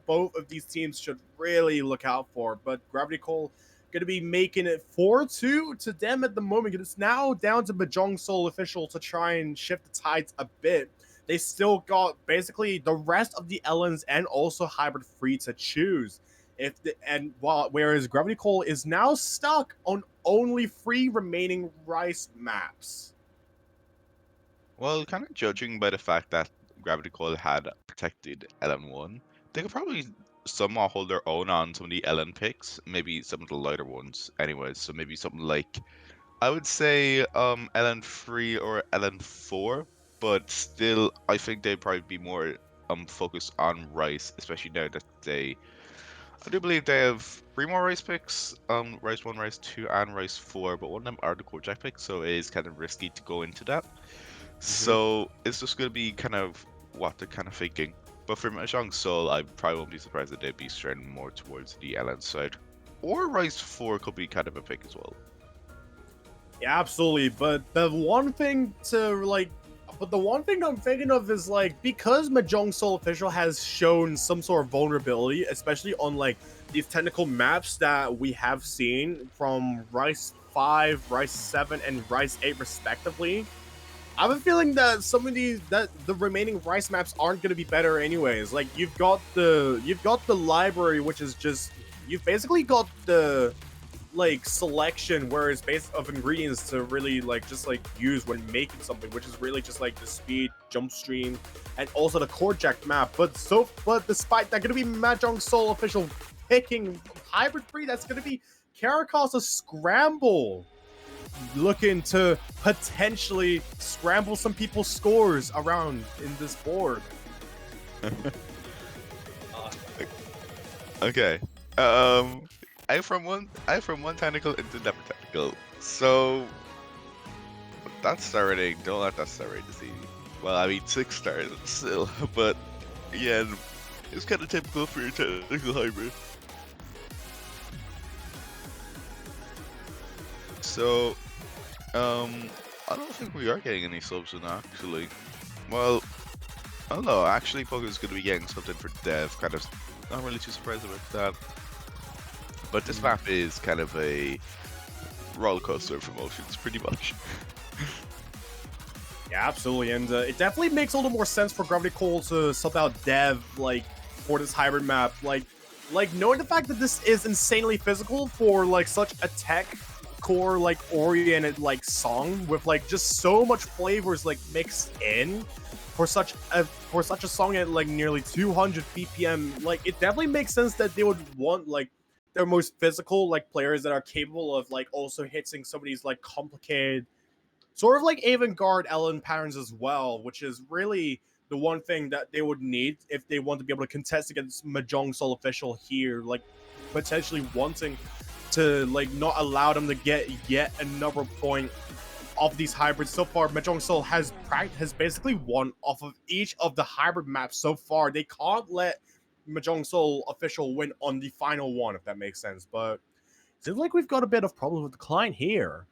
both of these teams should really look out for. But Gravity Coil going to be making it 4-2 to them at the moment. It's now down to Mahjong Soul Official to try and shift the tides a bit. They still got basically the rest of the Ellens and also Hybrid free to choose. Whereas Gravity Coil is now stuck on only 3 remaining Rice maps. Well, kind of judging by the fact that Gravity Coil had protected LM1, they could probably some will hold their own on some of the LN picks, maybe some of the lighter ones. Anyways, so maybe something like I would say LN3 or LN4, but still I think they'd probably be more focused on Rice, especially now that I do believe they have 3 more Rice picks, Rice 1, Rice 2, and Rice 4, but one of them are the core jack picks, so it is kind of risky to go into that. So it's just going to be kind of what they're kind of thinking. But for Mahjong Soul, I probably won't be surprised that they'd be straying more towards the LN side. Or Rice 4 could be kind of a pick as well. Yeah, absolutely. But the one thing I'm thinking of is like, because Mahjong Soul Official has shown some sort of vulnerability, especially on like these technical maps that we have seen from Rice 5, Rice 7, and Rice 8 respectively. I have a feeling that the remaining Rice maps aren't going to be better anyways. Like, you've got the library, which is just, you've basically got the like selection where it's based of ingredients to really like just like use when making something, which is really just like the speed, jump stream, and also the core jack map. But despite that, gonna be Mahjong Soul Official picking hybrid free. That's gonna be Caracosta Scramble, looking to potentially scramble some people's scores around in this board. Okay. I from one technical into another technical. So that star rating, don't let that star rating deceive you. Well, I mean 6 stars still, but yeah, it's kind of typical for your technical hybrid. So, I don't think we are getting any subs in that, actually. Well, I don't know. Actually, Pogo's going to be getting something for Dev. Kind of not really too surprised about that. But this map is kind of a roller coaster of emotions, pretty much. Yeah, absolutely, and it definitely makes a little more sense for Gravity Coil to sub out Dev like for this hybrid map. Like knowing the fact that this is insanely physical for like such a tech core like oriented like song with like just so much flavors like mixed in for such a song at like nearly 200 BPM. Like, it definitely makes sense that they would want like their most physical like players that are capable of like also hitting some of these like complicated sort of like avant-garde LN patterns as well, which is really the one thing that they would need if they want to be able to contest against Mahjong Soul Official here, like potentially wanting to like not allow them to get yet another point of these hybrids. So far, Mahjong Soul has basically won off of each of the hybrid maps so far. They can't let Mahjong Soul Official win on the final one, if that makes sense. But it seems like we've got a bit of problems with the client here.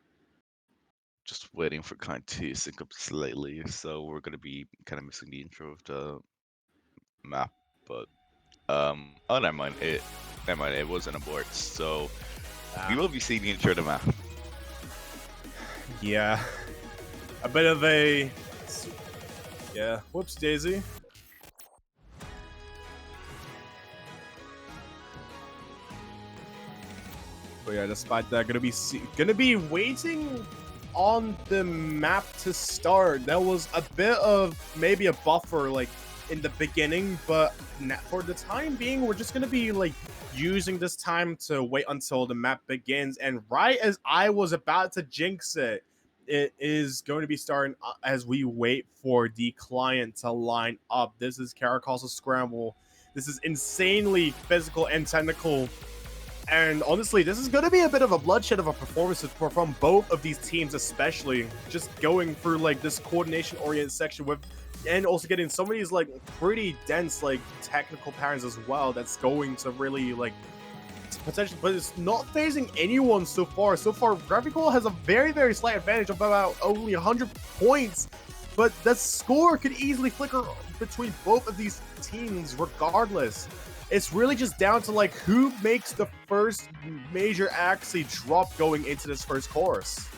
Just waiting for client to sync up slightly, so we're going to be kind of missing the intro of the map. But oh, never mind. It was an abort, so we will be seeing the intro of the map. Yeah, a bit of a whoops daisy. But yeah, despite that, gonna be waiting on the map to start. That was a bit of maybe a buffer like in the beginning, but for the time being, we're just gonna be like using this time to wait until the map begins. And right as I was about to jinx it, it is going to be starting as we wait for the client to line up. This is Caracosta Scramble. This is insanely physical and technical. And honestly, this is going to be a bit of a bloodshed of a performance from both of these teams, especially just going through like this coordination-oriented section with, and also getting some of these like pretty dense like technical patterns as well. That's going to really like potentially, but it's not phasing anyone so far. So far, Gravity Coil has a very, very slight advantage of about only 100 points, but that score could easily flicker between both of these teams regardless. It's really just down to like who makes the first major accuracy drop going into this first course.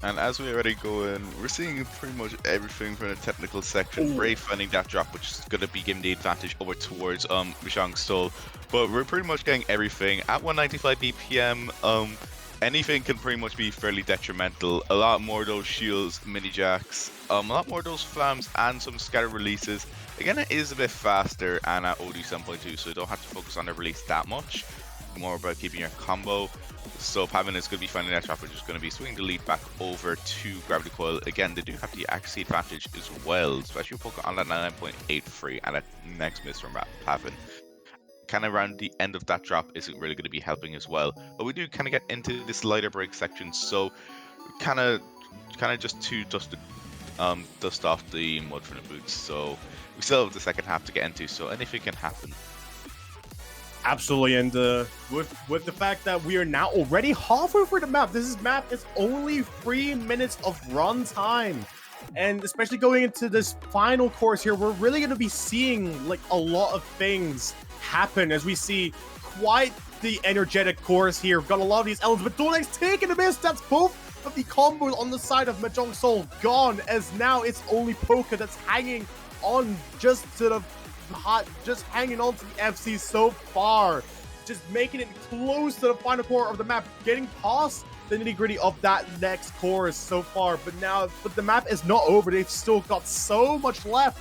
And as we already go in, we're seeing pretty much everything from the technical section. Ray finding that drop, which is going to be giving the advantage over towards Mahjong Soul. But we're pretty much getting everything at 195 BPM. anything can pretty much be fairly detrimental. A lot more of those shields, mini jacks, a lot more of those flams, and some scatter releases. Again, it is a bit faster and at OD 7.2, so you don't have to focus on the release that much. More about keeping your combo. So Pavin is going to be finding that trap, which is going to be swinging the lead back over to Gravity Coil. Again, they do have the accuracy advantage as well, especially focus on that 99.83 and that next miss from Pavin. Kind of around the end of that drop isn't really going to be helping as well. But we do kind of get into this lighter break section, so kind of just to dust off the mud from the boots. So we still have the second half to get into, so anything can happen. Absolutely, and with the fact that we are now already halfway through the map, this map is only 3 minutes of run time. And especially going into this final course here, we're really going to be seeing like a lot of things happen as we see quite the energetic course here. We've got a lot of these elements, but Dornex taking a miss. That's both of the combos on the side of Mahjong Soul gone, as now it's only Poker that's hanging on just hanging on to the FC so far, just making it close to the final core of the map, getting past the nitty-gritty of that next course so far. But the map is not over. They've still got so much left.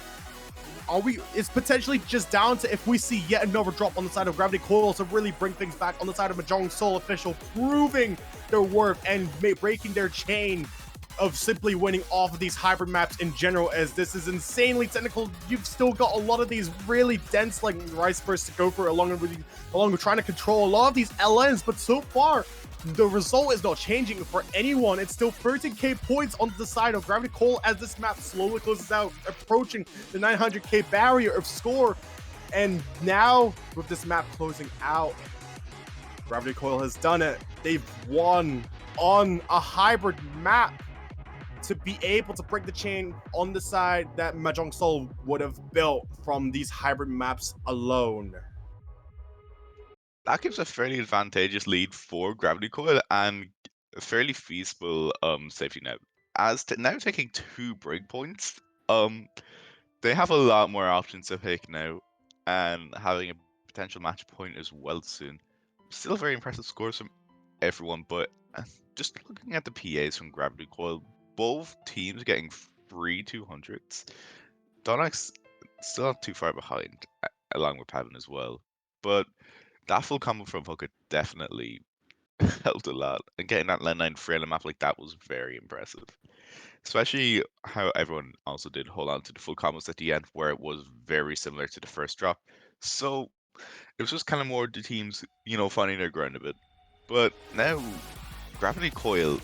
It's potentially just down to if we see yet another drop on the side of Gravity Coil to really bring things back on the side of Mahjong Soul official, proving their worth and breaking their chain of simply winning off of these hybrid maps in general, as this is insanely technical. You've still got a lot of these really dense like rice bursts to go for, along with trying to control a lot of these LNs, but so far the result is not changing for anyone. It's still 13k points on the side of Gravity Coil as this map slowly closes out, approaching the 900k barrier of score. And now with this map closing out, Gravity Coil has done it. They've won on a hybrid map to be able to break the chain on the side that Mahjong Soul would have built from these hybrid maps alone. That gives a fairly advantageous lead for Gravity Coil and a fairly feasible safety net. As to now taking 2 breakpoints, they have a lot more options to pick now, and having a potential match point as well soon. Still very impressive scores from everyone, but just looking at the PAs from Gravity Coil, both teams getting 3 200s. Donax still not too far behind, along with Pavin as well. But that full combo from Hooker definitely helped a lot. And getting that lane 9 free on a map like that was very impressive. Especially how everyone also did hold on to the full combos at the end, where it was very similar to the first drop. So it was just kind of more the teams, finding their ground a bit. But now Gravity Coil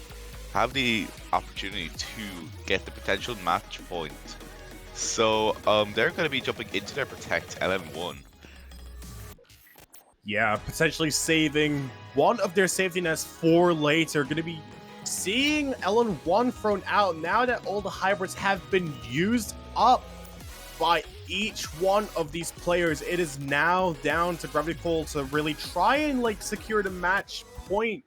have the opportunity to get the potential match point. So they're going to be jumping into their Protect LM1. Yeah, potentially saving one of their safety nets for later. Going to be seeing LN1 thrown out now that all the hybrids have been used up by each one of these players. It is now down to Gravity Coil to really try and secure the match point.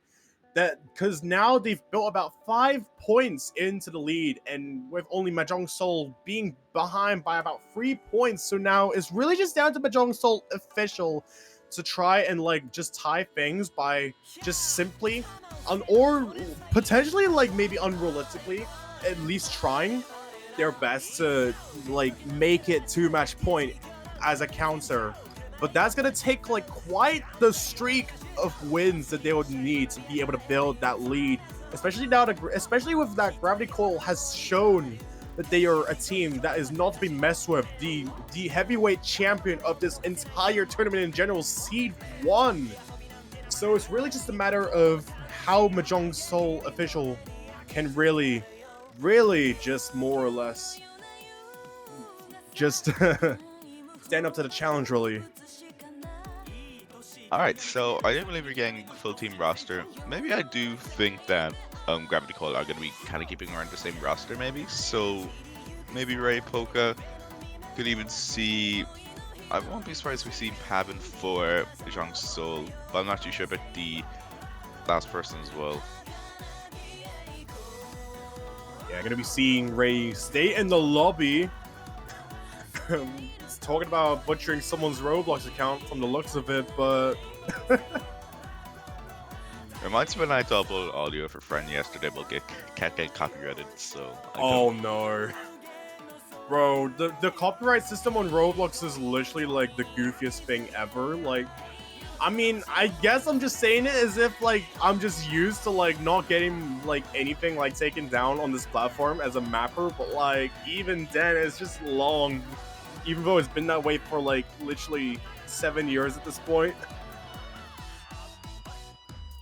Because now they've built about 5 points into the lead, and with only Mahjong Soul being behind by about 3 points, so now it's really just down to Mahjong Soul official to try and just tie things by just simply or potentially maybe unrealistically at least trying their best to make it to match point as a counter. But that's gonna take quite the streak of wins that they would need to be able to build that lead, especially with that Gravity Coil has shown that they are a team that is not to be messed with. The heavyweight champion of this entire tournament in general, Seed 1. So it's really just a matter of how Mahjong Soul official can really just more or less just stand up to the challenge, really. Alright, so I do believe we're getting full team roster. Maybe I do think that Gravity Coil are going to be kind of keeping around the same roster, maybe. So maybe Ray Polka could even see. I won't be surprised if we see Pavin for Mahjong Soul, but I'm not too sure about the last person as well. Yeah, gonna be seeing Ray stay in the lobby. It's talking about butchering someone's Roblox account from the looks of it, but Reminds me when I uploaded audio for friend yesterday, but can't get copyrighted, so I Oh don't. no. Bro, the copyright system on Roblox is literally like the goofiest thing ever. Like, I mean, I guess I'm just saying it as if like I'm just used to like not getting like anything like taken down on this platform as a mapper, but like even then it's just long. Even though it's been that way for like literally 7 years at this point.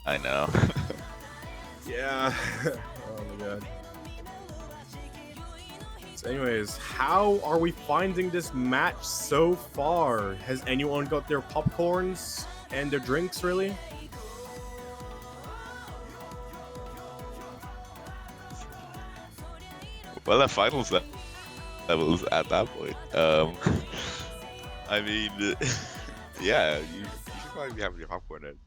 I know. Yeah. Oh my god. So anyways, how are we finding this match so far? Has anyone got their popcorns and their drinks really? Well, the finals levels at that point. I mean, yeah, you should probably have your popcorn in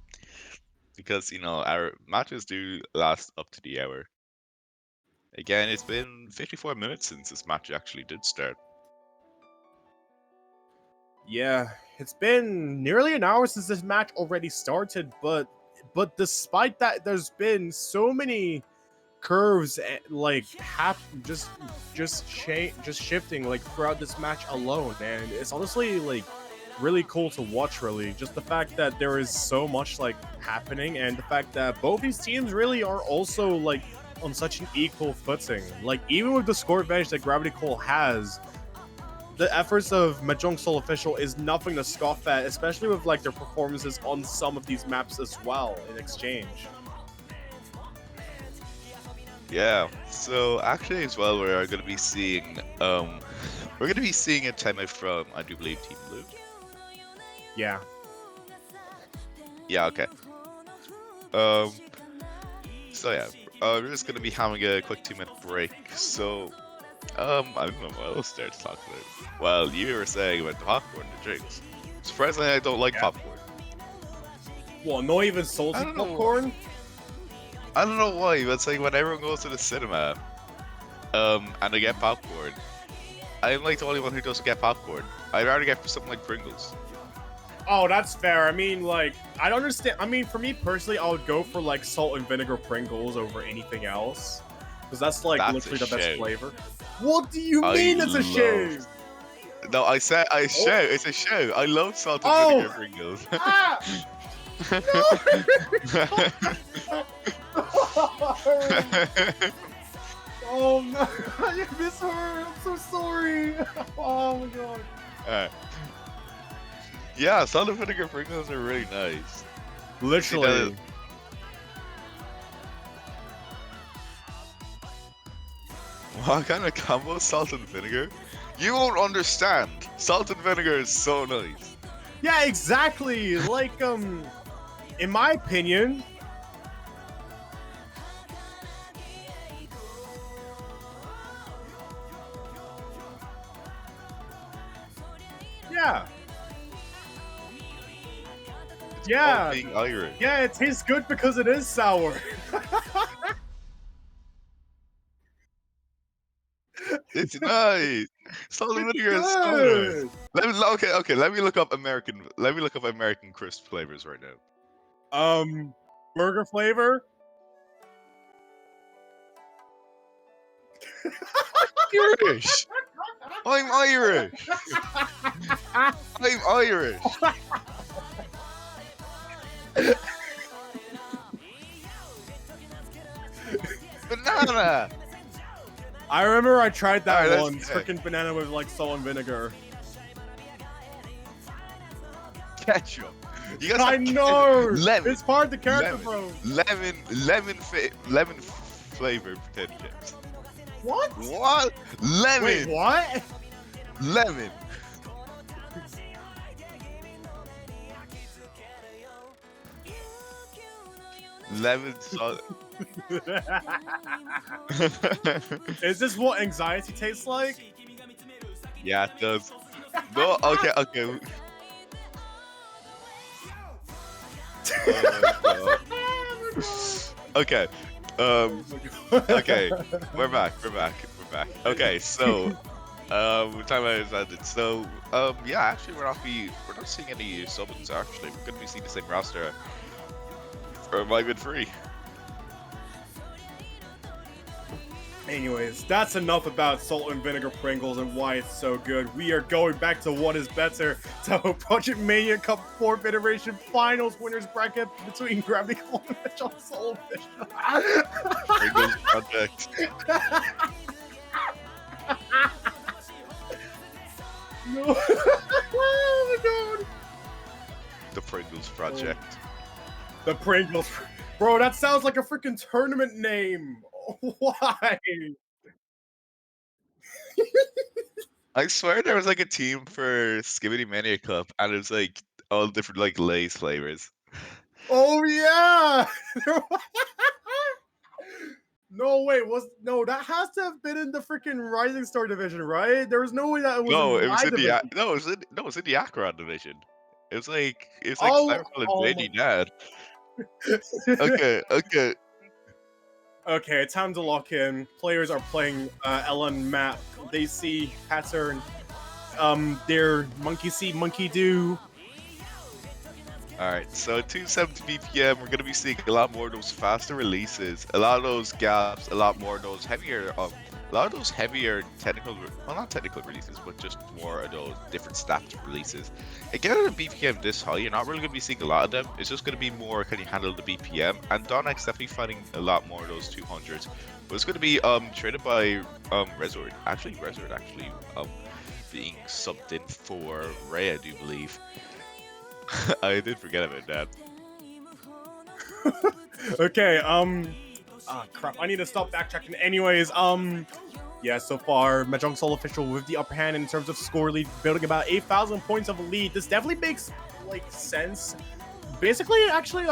because our matches do last up to the hour. Again, it's been 54 minutes since this match actually did start. Yeah, it's been nearly an hour since this match already started, but despite that, there's been so many curves like just shifting like throughout this match alone, and it's honestly like really cool to watch. Really, just the fact that there is so much like happening, and the fact that both these teams really are also like on such an equal footing. Like even with the score advantage that Gravity Coil has, the efforts of Mahjong Soul Official is nothing to scoff at, especially with like their performances on some of these maps as well in exchange. Yeah. So actually, as well, we're going to be seeing a timeout from, I do believe, Team Blue. Yeah. Yeah. Okay. Um. So yeah, we're just gonna be having a quick 2-minute break. So, I don't know what else there to talk about. Well, you were saying about the popcorn, the drinks. Surprisingly, I don't like popcorn. Well, not even salty I don't know. popcorn? I don't know why, but it's like when everyone goes to the cinema, and they get popcorn, I'm like the only one who doesn't get popcorn. I'd rather get something like Pringles. Oh, that's fair. I mean, like, I don't understand. I mean, for me personally, I would go for, like, salt and vinegar Pringles over anything else. Because that's, like, literally the best flavor. What do you mean it's a shame? No, I said show. It's a show. I love salt and vinegar Pringles. Ah! Oh no! I miss her. I'm so sorry. Oh my god. Yeah, salt and vinegar Pringles are really nice. Literally. What kind of combo? Salt and vinegar? You won't understand. Salt and vinegar is so nice. Yeah, exactly. Like, in my opinion, yeah. It's Yeah. being Irish. Yeah, it tastes good because it is sour. It's nice. Salt and vinegar is so nice. Let me look up American crisp flavors right now. Burger flavor. Irish. I'm Irish. I'm Irish. Banana. I remember I tried that Alright, once. Freaking banana with like salt and vinegar. Ketchup. You guys I know. Lemon. It's part of the character, bro. Lemon flavored potato chips. What? What? Lemon. Wait, what? Lemon. Lemon salt. Is this what anxiety tastes like? Yeah, it does. No, okay. Okay. Okay. We're back. Okay, so time has ended. So yeah, actually we're not seeing any summons actually. We're gonna be seeing the same roster or it might have been free. Anyways, that's enough about salt and vinegar Pringles and why it's so good. We are going back to what is better. Touhou Project Mania Cup 4th Iteration Finals winners bracket between Gravity Coil and Mahjong Solofish. Pringles Project. No. Oh my god. The Pringles Project. The Pringles. Bro, that sounds like a freaking tournament name. Why? I swear there was like a team for Skibidi Mania Cup, and it was like all different like Lay's flavors. Oh yeah. No way, that has to have been in the freaking Rising Star division, right? There was no way that it was No, in it was my in division. it was in the Acheron division. It was like Oh, Lady Dad. Okay. Okay, time to lock in. Players are playing Ellen map. They see pattern. Their monkey see, monkey do. Alright, so 270 BPM, we're gonna be seeing a lot more of those faster releases, a lot of those gaps, a lot more of those heavier, technical, well not technical releases, but just more of those different stats releases. Again, at a BPM this high, you're not really gonna be seeing a lot of them. It's just gonna be more, can you handle the BPM? And Donnex definitely finding a lot more of those 200s. But it's gonna be traded by Resort. Resort being subbed in for Ray, I do believe. I did forget about that. Okay, crap, I need to stop backtracking. Anyways, yeah, so far, Mahjong Soul Official with the upper hand in terms of score lead, building about 8,000 points of a lead. This definitely makes, like, sense. Basically, actually,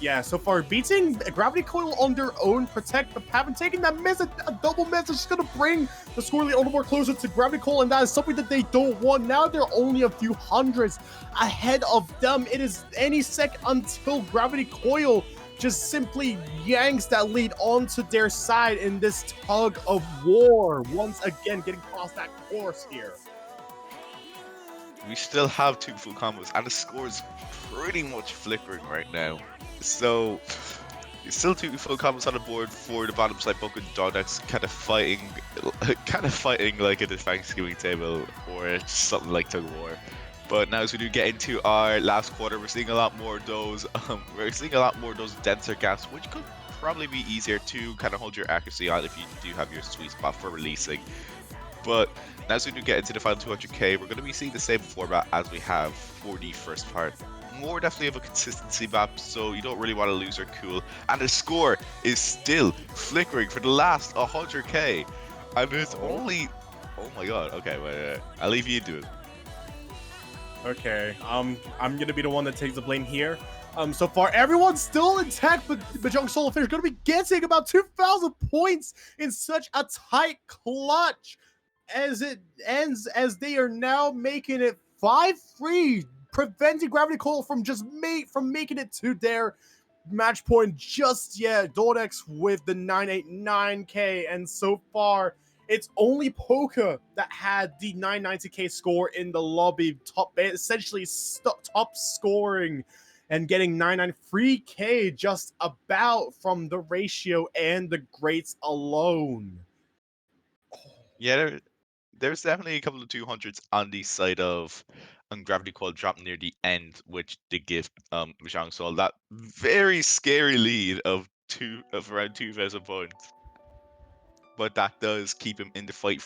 yeah, so far, beating Gravity Coil on their own, Protect, but haven't taken that miss, a double miss, is just gonna bring the score lead a little more closer to Gravity Coil, and that is something that they don't want. Now they're only a few hundreds ahead of them. It is any sec until Gravity Coil just simply yanks that lead onto their side in this tug of war. Once again, getting across that course here. We still have 2 full combos, and the score is pretty much flickering right now. So, still 2 full combos on the board for the bottom side. Boku and Donnex kind of fighting like at the Thanksgiving table or something like tug of war. But now as we do get into our last quarter, we're seeing a lot more of those. Denser gaps, which could probably be easier to kind of hold your accuracy on if you do have your sweet spot for releasing. But now as we do get into the final 200k, we're going to be seeing the same format as we have for the first part. More definitely of a consistency map, so you don't really want to lose your cool. And the score is still flickering for the last 100k. And it's only... Oh my god, okay, wait. I'll leave you to it. Okay, I'm gonna be the one that takes the blame here. So far, everyone's still intact, but Mahjong Solofish is gonna be getting about 2,000 points in such a tight clutch as it ends, as they are now making it 5-3, preventing Gravity Coil from making it to their match point just yet. Donnex with the 989k, and so far, it's only Poker that had the 990k score in the lobby, essentially top scoring and getting 993k just about from the ratio and the greats alone. Yeah, there's definitely a couple of 200s on the side of Gravity Coil drop near the end, which did give Mahjong Soul that very scary lead of around 2,000 points. But that does keep him in the fight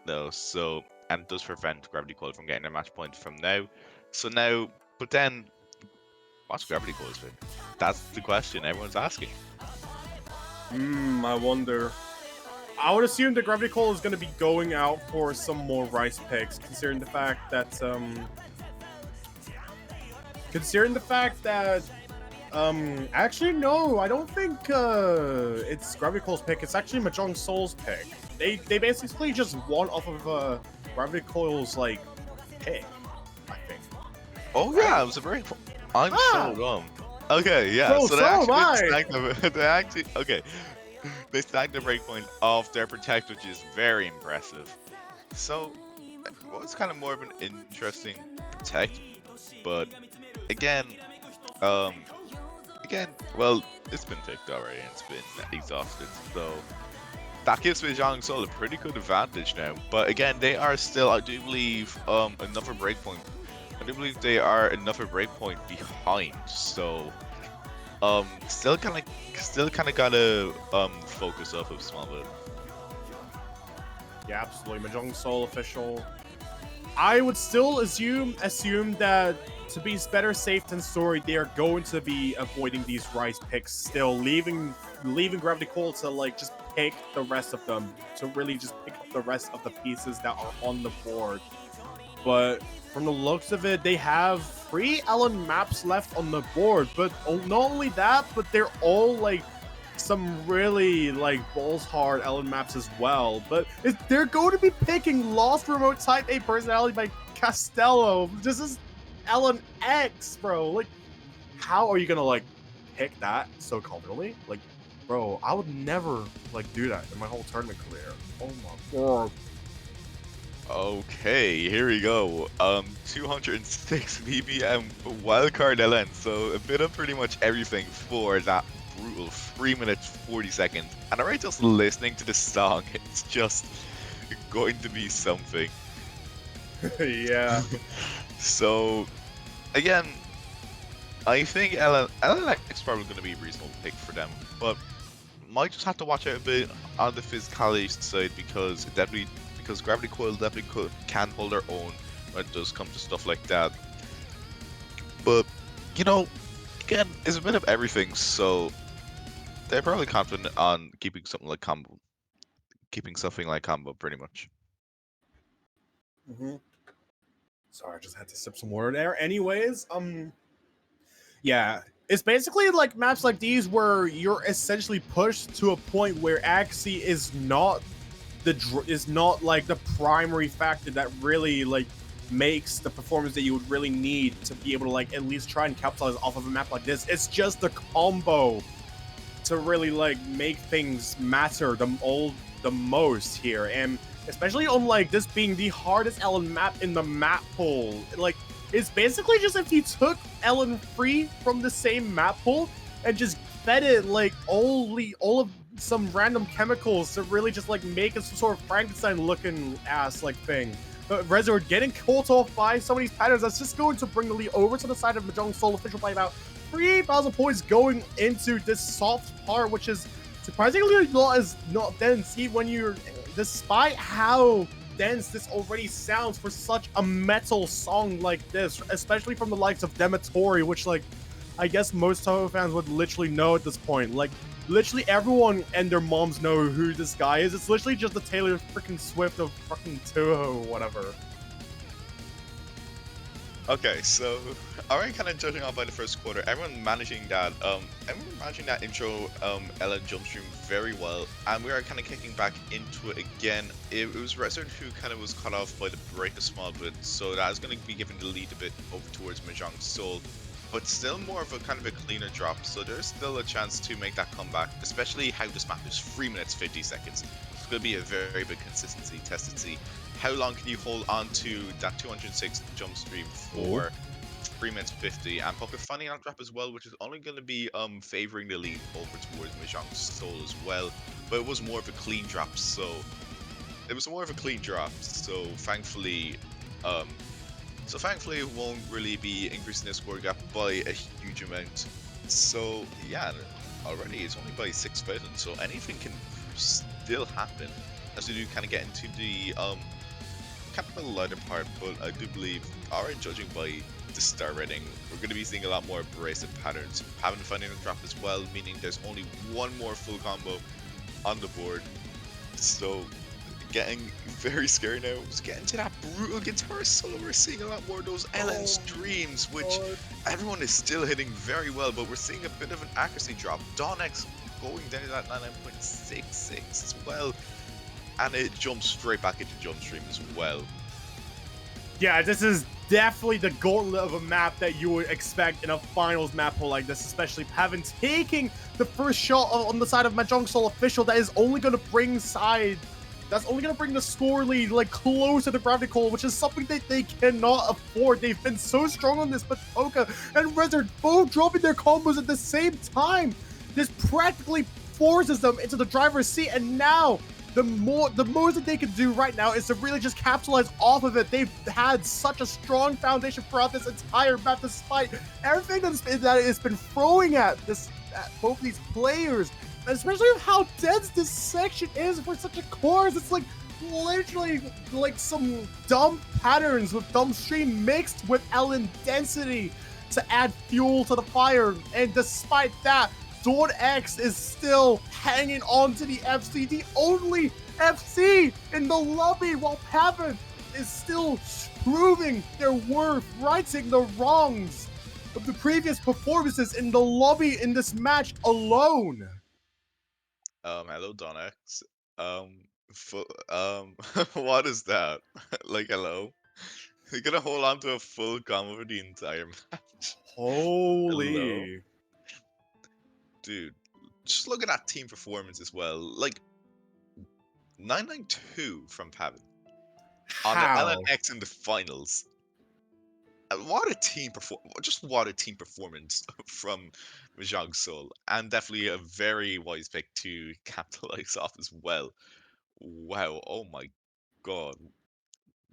though, so, and does prevent Gravity Coil from getting a match point from now. So now, but then, what's Gravity Coil's pick? That's the question everyone's asking. I wonder. I would assume that Gravity Coil is going to be going out for some more rice picks, considering the fact that actually no, I don't think it's Gravity Coil's pick. It's actually Mahjong Soul's pick. They basically just won off of Gravity Coil's like pick, I think. Oh yeah, it was a very. I'm so dumb. Okay, yeah. So they stacked the breakpoint of their Protect, which is very impressive. So, well, it's kind of more of an interesting Protect, but again, um, well, it's been picked already and it's been exhausted, so that gives Mahjong Soul a pretty good advantage now. But again, they are still, I do believe, another breakpoint. I do believe they are another breakpoint behind. So, still kind of gotta focus off of a small bit. Yeah, absolutely. Mahjong Soul official. I would still assume that to be better safe than sorry, they are going to be avoiding these Rise picks, still leaving Gravity Coil to like just pick the rest of them, to really just pick up the rest of the pieces that are on the board. But from the looks of it, they have 3 Ellen maps left on the board. But not only that, but they're all like some really like balls hard Ellen maps as well. But they're going to be picking Lost Remote Type A Personality by Castello. This is Ellen X, bro. Like, how are you gonna like pick that so confidently? Like, bro, I would never like do that in my whole tournament career. Oh my god. Okay, here we go. 206 BBM wildcard LN. So a bit of pretty much everything for that brutal 3 minutes 40 seconds. And already just listening to the song, it's just going to be something. Yeah. So again, I think LN is probably going to be a reasonable pick for them, but might just have to watch out a bit on the physicality side because Gravity Coil definitely can hold their own when it does come to stuff like that. But you know, again, it's a bit of everything, so they're probably confident on keeping something like combo pretty much. Sorry, I just had to sip some water there. Anyways, yeah, it's basically like maps like these where you're essentially pushed to a point where accuracy is not like the primary factor that really like makes the performance that you would really need to be able to like at least try and capitalize off of a map like this. It's just the combo to really like make things matter the most here, and especially on like this being the hardest Ellen map in the map pool. Like, it's basically just if you took Ellen free from the same map pool and just fed it like all of some random chemicals to really just like make it some sort of Frankenstein looking ass like thing. But Resort getting caught off by some of these patterns, that's just going to bring the lead over to the side of Mahjong Soul official by about 3,000 points going into this soft part, which is surprisingly not dense when you're, despite how dense this already sounds for such a metal song like this, especially from the likes of Dematori, which like I guess most Touhou fans would literally know at this point. Like, literally everyone and their moms know who this guy is. It's literally just the Taylor freaking Swift of fucking Touhou, whatever. Okay, so already kind of judging off by the first quarter, everyone managing that intro Ellen jump stream very well, and we are kind of kicking back into it again. It was Resort who kind of was cut off by the break a small bit, so that is going to be giving the lead a bit over towards Mahjong Soul, but still more of a kind of a cleaner drop, so there's still a chance to make that comeback, especially how this map is 3 minutes 50 seconds. It's going to be a very big consistency test to see how long can you hold on to that 206 jump stream for 3 minutes 50, and Pocket finding that drop as well, which is only going to be favoring the lead over towards Mahjong Soul as well, but it was more of a clean drop, so thankfully it won't really be increasing the score gap by a huge amount. So yeah, already it's only by 6,000, so anything can still happen as we do kind of get into the kind of the lighter part. But I do believe, already judging by the star rating, we're going to be seeing a lot more abrasive patterns. Haven't finding a drop as well, meaning there's only one more full combo on the board. So getting very scary now. It's getting to that brutal guitar solo. We're seeing a lot more of those LN streams, which everyone is still hitting very well, but we're seeing a bit of an accuracy drop. Donex going down to that 99.66 as well, and it jumps straight back into jump stream as well. Yeah, this is definitely the gauntlet of a map that you would expect in a finals map pool like this, especially having taking the first shot on the side of Mahjong Soul official. That is only going to bring side That's only gonna bring the score lead like closer to Gravity Coil, which is something that they cannot afford. They've been so strong on this, but Toka and Rezard both dropping their combos at the same time. This practically forces them into the driver's seat, and now the most that they can do right now is to really just capitalize off of it. They've had such a strong foundation throughout this entire map, despite everything that it's been throwing at both these players. Especially with how dense this section is for such a course. It's like literally like some dumb patterns with dumb stream mixed with Ellen density to add fuel to the fire. And despite that, Dawn X is still hanging on to the FC, the only FC in the lobby, while Pavin is still proving their worth, righting the wrongs of the previous performances in the lobby in this match alone. Hello, Donex. What is that? Like, hello? You're gonna hold on to a full combo for the entire match? Hello? Holy. Dude, just look at that team performance as well. Like, 992 from Pavin on an How? LNX in the finals. What a team what a team performance from Mahjong Soul, and definitely a very wise pick to capitalize off as well. Wow, oh my god,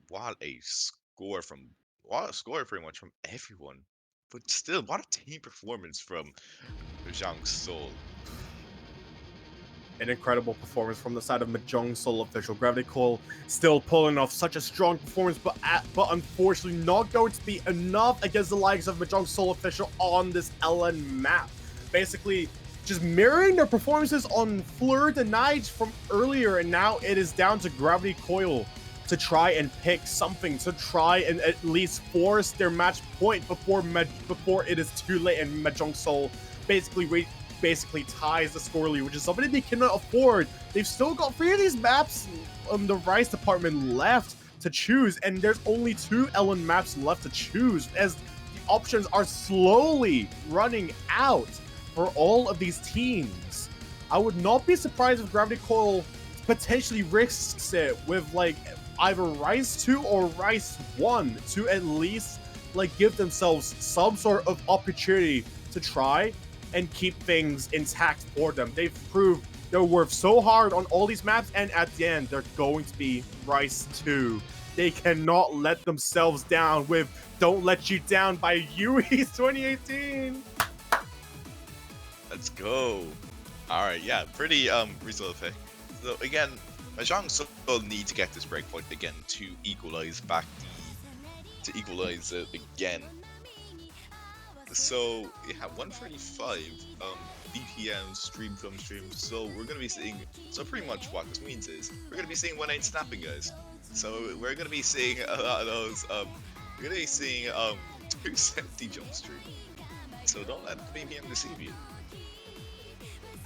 what a score pretty much from everyone. But still, what a team performance from Mahjong Soul. An incredible performance from the side of Mahjong Soul official. Gravity Coil still pulling off such a strong performance, but unfortunately not going to be enough against the likes of Mahjong Soul official on this LN map. Basically, just mirroring their performances on Fleur de Night from earlier, and now it is down to Gravity Coil to try and pick something, to try and at least force their match point before it is too late, and Mahjong Soul basically ties the score lead, which is something they cannot afford. They've still got 3 of these maps the Rise department left to choose, and there's only 2 Ellen maps left to choose, as the options are slowly running out for all of these teams. I would not be surprised if Gravity Coil potentially risks it with like either Rise 2 or Rise 1 to at least like give themselves some sort of opportunity to try and keep things intact for them. They've proved their worth so hard on all these maps, and at the end, they're going to be Rise 2. They cannot let themselves down with Don't Let You Down by YuEast 2018. Let's go. Alright, yeah, pretty reasonable pick. So again, Mahjong Soul need to get this breakpoint again to equalize it again. So yeah, 135 BPM stream from stream. So we're gonna be seeing. So pretty much what this means is we're gonna be seeing 1-8 snapping, guys. So we're gonna be seeing a lot of those. We're gonna be seeing 270 jump stream. So don't let BPM deceive you.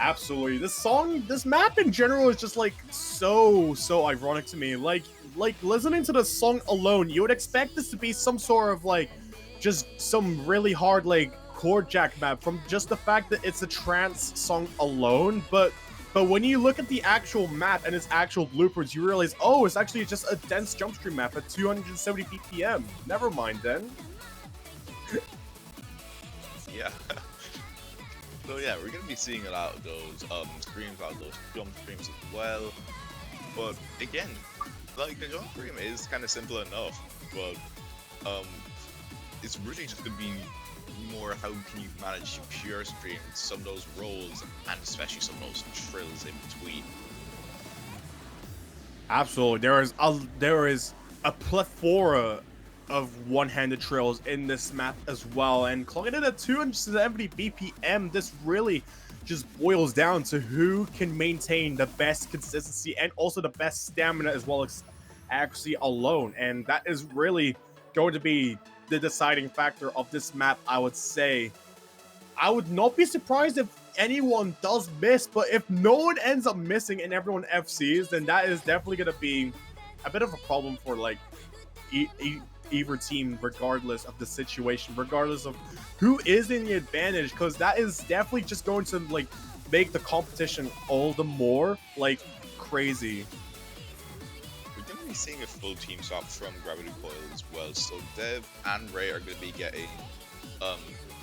Absolutely. This map in general is just like so ironic to me. Like listening to the song alone, you would expect this to be some sort of like just some really hard like chord jack map from just the fact that it's a trance song alone, but when you look at the actual map and its actual bloopers, you realize, oh, it's actually just a dense jump stream map at 270 BPM. Never mind then. Yeah. So yeah, we're gonna be seeing a lot of those streams, a lot of those jump streams as well. But again, like the jump stream is kind of simple enough, but it's really just gonna be more how can you manage to pure stream some of those rolls and especially some of those trills in between. Absolutely, there is a plethora of one-handed trills in this map as well, and clocking it at 270 BPM, this really just boils down to who can maintain the best consistency and also the best stamina as well as accuracy alone, and that is really going to be the deciding factor of this map, I would say. I would not be surprised if anyone does miss, but if no one ends up missing and everyone FCs, then that is definitely going to be a bit of a problem for like either team, regardless of the situation, regardless of who is in the advantage, because that is definitely just going to like make the competition all the more like crazy. be seeing a full team swap from Gravity Coil as well. So Dev and Ray are going to be getting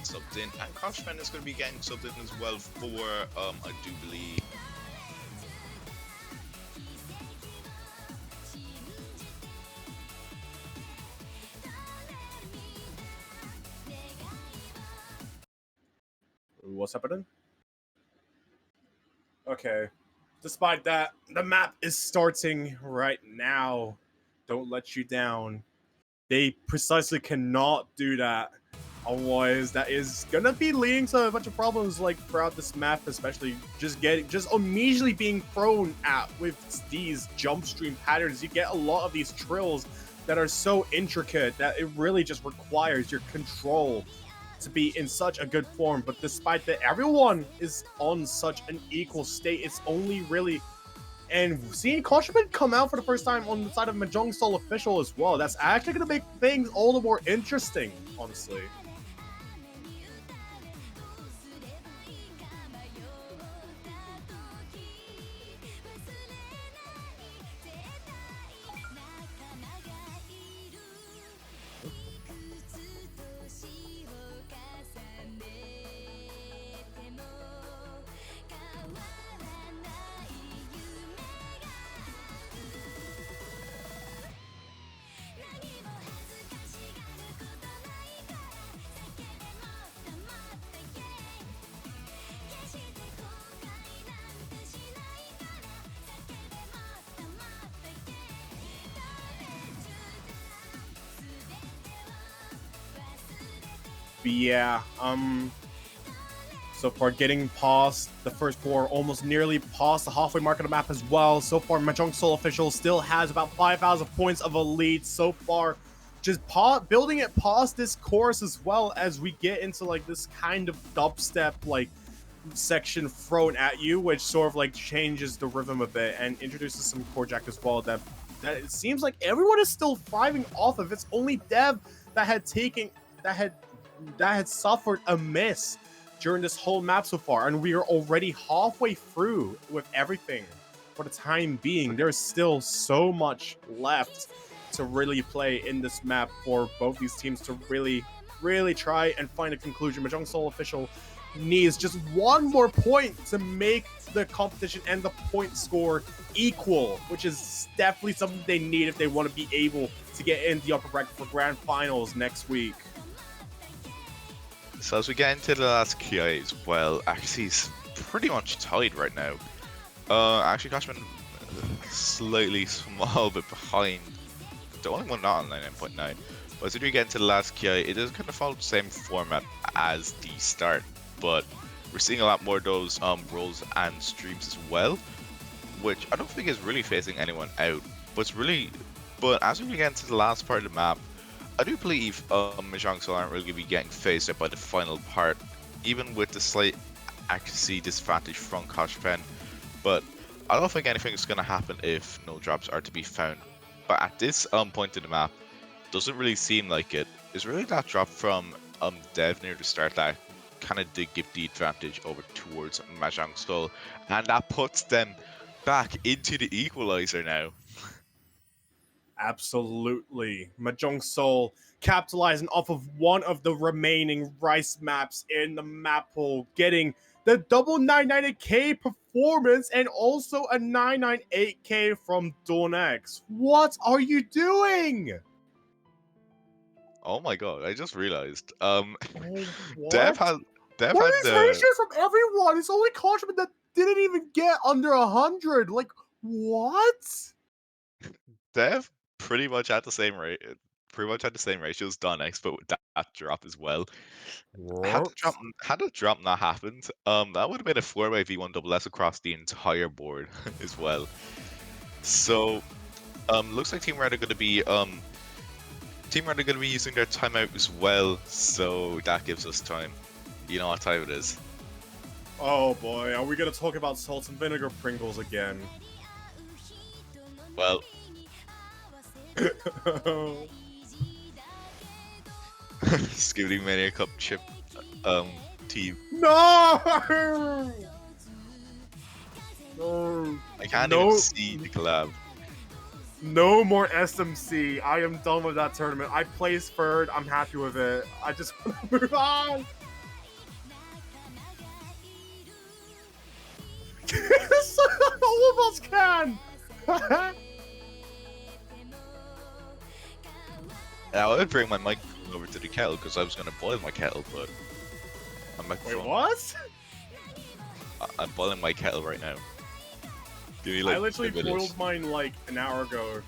subbed in, and Koshman is going to be getting subbed in as well for I do believe. What's happening? Okay. Despite that, the map is starting right now. Don't let you down. They precisely cannot do that. Otherwise, that is gonna be leading to a bunch of problems like throughout this map, especially just immediately being thrown at with these jump stream patterns. You get a lot of these trills that are so intricate that it really just requires your control to be in such a good form. But despite that, everyone is on such an equal state. It's only really, and seeing Koshman come out for the first time on the side of Mahjong Soul Official as well, that's actually going to make things all the more interesting, honestly. But yeah, so far getting past the first four, almost nearly past the halfway mark of the map as well. So far, Mahjong Soul Official still has about 5,000 points of a lead so far. Just building it past this course as well as we get into like this kind of dubstep like section thrown at you, which sort of like changes the rhythm a bit and introduces some chord jack as well that it seems like everyone is still thriving off of. It's only Dev that had suffered a miss during this whole map so far, and we are already halfway through with everything for the time being. There's still so much left to really play in this map for both these teams to really try and find a conclusion. Mahjong Soul Official needs just one more point to make the competition and the point score equal, which is definitely something they need if they want to be able to get in the upper bracket for grand finals next week. So as we get into the last QA as well, actually it's pretty much tied right now. Actually Koshman slightly small bit behind. The only one not on 99.9. But as we get into the last QA, it does kind of follow the same format as the start, but we're seeing a lot more of those rolls and streams as well, which I don't think is really phasing anyone out. But as we get into the last part of the map, I do believe Mahjong Soul aren't really going to be getting phased out by the final part, even with the slight accuracy disadvantage from Koshman. But I don't think anything is going to happen if no drops are to be found. But at this point in the map, doesn't really seem like it. It's really that drop from Dev near the start that kind of did give the advantage over towards Mahjong Soul, and that puts them back into the equalizer now. Absolutely. Mahjong Soul capitalizing off of one of the remaining rice maps in the map pool, getting the double 998k performance and also a 998k from Dornex. What are you doing? Oh my god, I just realized. What? Dev had What are these the ratios from everyone? It's only Koshman that didn't even get under 100. Like, what? Dev pretty much had the same rate. Pretty much had the same ratio as Donex, but with that drop as well. Had the drop not happened, that would have been a 4-way V1 double S across the entire board as well. So, looks like Team Red are going to be using their timeout as well. So that gives us time. You know what time it is. Oh boy, are we gonna talk about salt and vinegar Pringles again? Well. Skibidi Mania Cup chip team. No! No! I can't even see the collab. No more SMC. I am done with that tournament. I placed third. I'm happy with it. I just want to move on. All of us can. I would bring my mic over to the kettle because I was gonna boil my kettle, but my Wait, microphone. what? I'm boiling my kettle right now. Give me like I literally 2 minutes. boiled mine like an hour ago,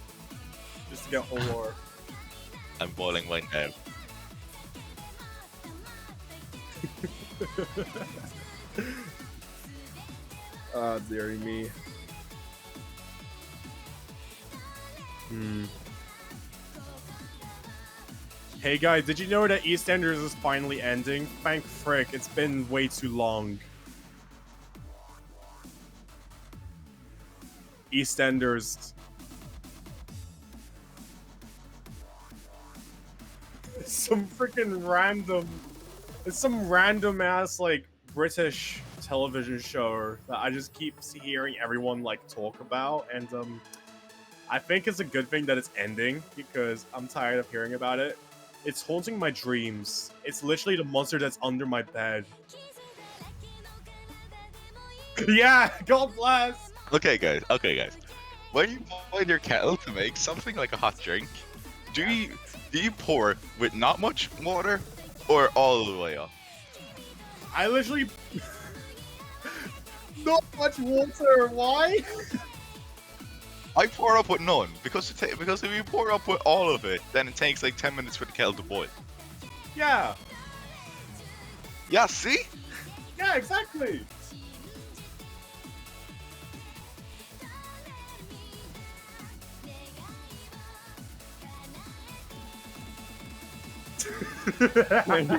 just to get ore. I'm boiling mine now. Ah, dearie me. Hey guys, did you know that EastEnders is finally ending? Thank frick, it's been way too long. EastEnders. Some freaking random... It's some random ass, like, British television show that I just keep hearing everyone, like, talk about, and, I think it's a good thing that it's ending, because I'm tired of hearing about it. It's haunting my dreams. It's literally the monster that's under my bed. Yeah, God bless! Okay, guys. When you boil your kettle to make something like a hot drink, do you pour with not much water or all the way up? I literally... Not much water, why? I pour up with none because because if you pour up with all of it, then it takes like 10 minutes for the kettle to boil. Yeah. Yeah, see? Yeah, exactly.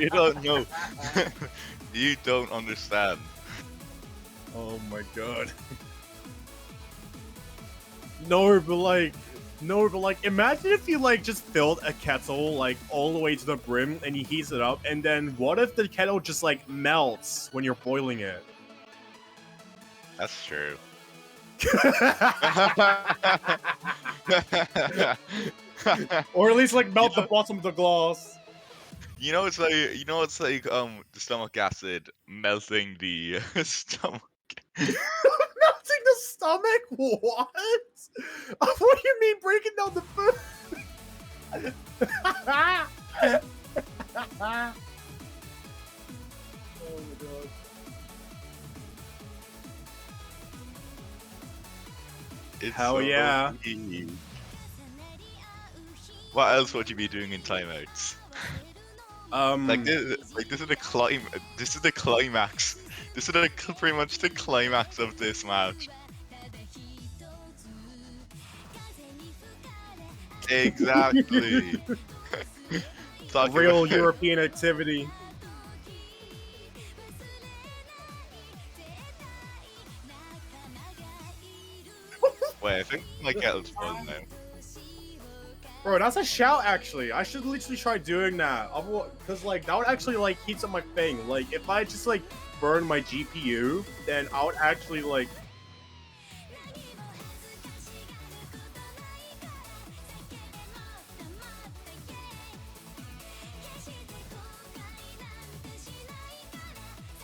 You don't know. You don't understand. Oh my god. No, but like, imagine if you like just filled a kettle like all the way to the brim and you heat it up, and then what if the kettle just like melts when you're boiling it? That's true. Or at least like melt the bottom of the glass. It's like the stomach acid melting the stomach. Melting the stomach? What? What do you mean breaking down the food? Oh my god. It's Hell so yeah. weak. What else would you be doing in timeouts? This is the This is the climax. This is pretty much the climax of this match. Exactly. Real European activity. Wait, I think my kettle's full now. Bro, that's a shout, actually. I should literally try doing that. Because, like, that would actually, like, heat up my thing. Like, if I just, like, burn my GPU, then I would actually, like...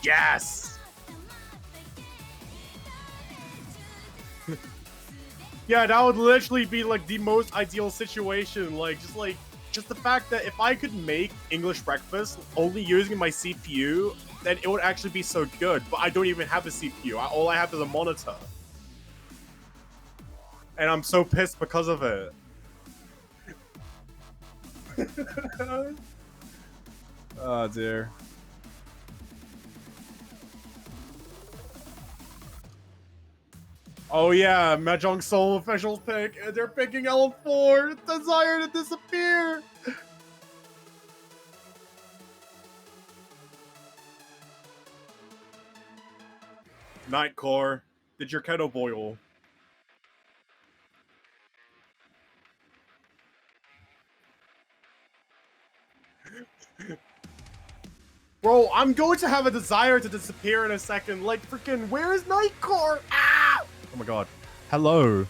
Yes! Yeah, that would literally be, like, the most ideal situation. Like, just the fact that if I could make English breakfast only using my CPU, then it would actually be so good. But I don't even have a CPU. All I have is a monitor. And I'm so pissed because of it. Oh, dear. Oh yeah, Mahjong Soul official pick, and they're picking L4, Desire to Disappear! Nightkore, did your kettle boil? Bro, I'm going to have a Desire to Disappear in a second, like freaking, where is Nightkore? Ah! Oh my god. Hello.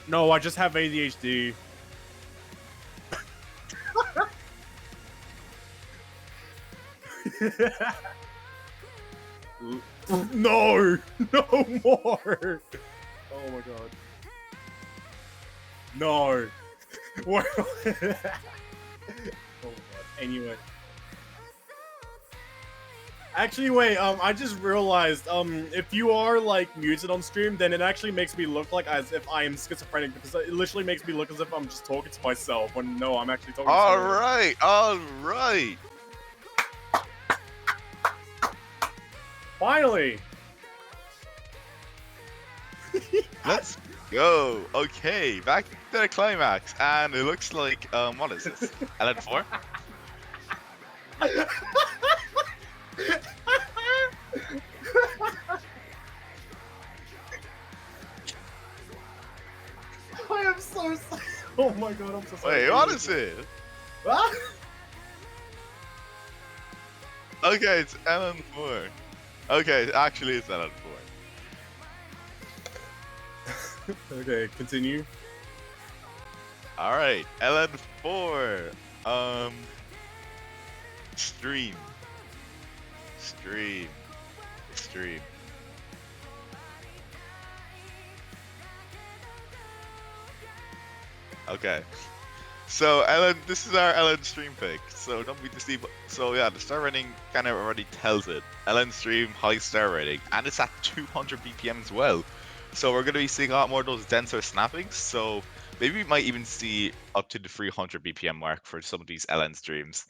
No, I just have ADHD. No, no more. Oh my god. No. Well, oh my god. Anyway. Actually, wait, I just realized, if you are, like, muted on stream, then it actually makes me look like as if I am schizophrenic, because it literally makes me look as if I'm just talking to myself, when no, I'm actually talking to someone. Alright! Finally! Let's go! Okay, back to the climax, and it looks like, what is this? LN4? I am so sorry. Oh my god, I'm so sorry. Wait, what is it? What? Okay, it's LN4. Okay, actually it's LN4. Okay, continue. Alright, LN4. Stream. Okay. So this is our LN stream pick. So don't be deceived. So yeah, the star rating kind of already tells it. LN stream high star rating, and it's at 200 BPM as well. So we're gonna be seeing a lot more of those denser snappings. So maybe we might even see up to the 300 BPM mark for some of these LN streams.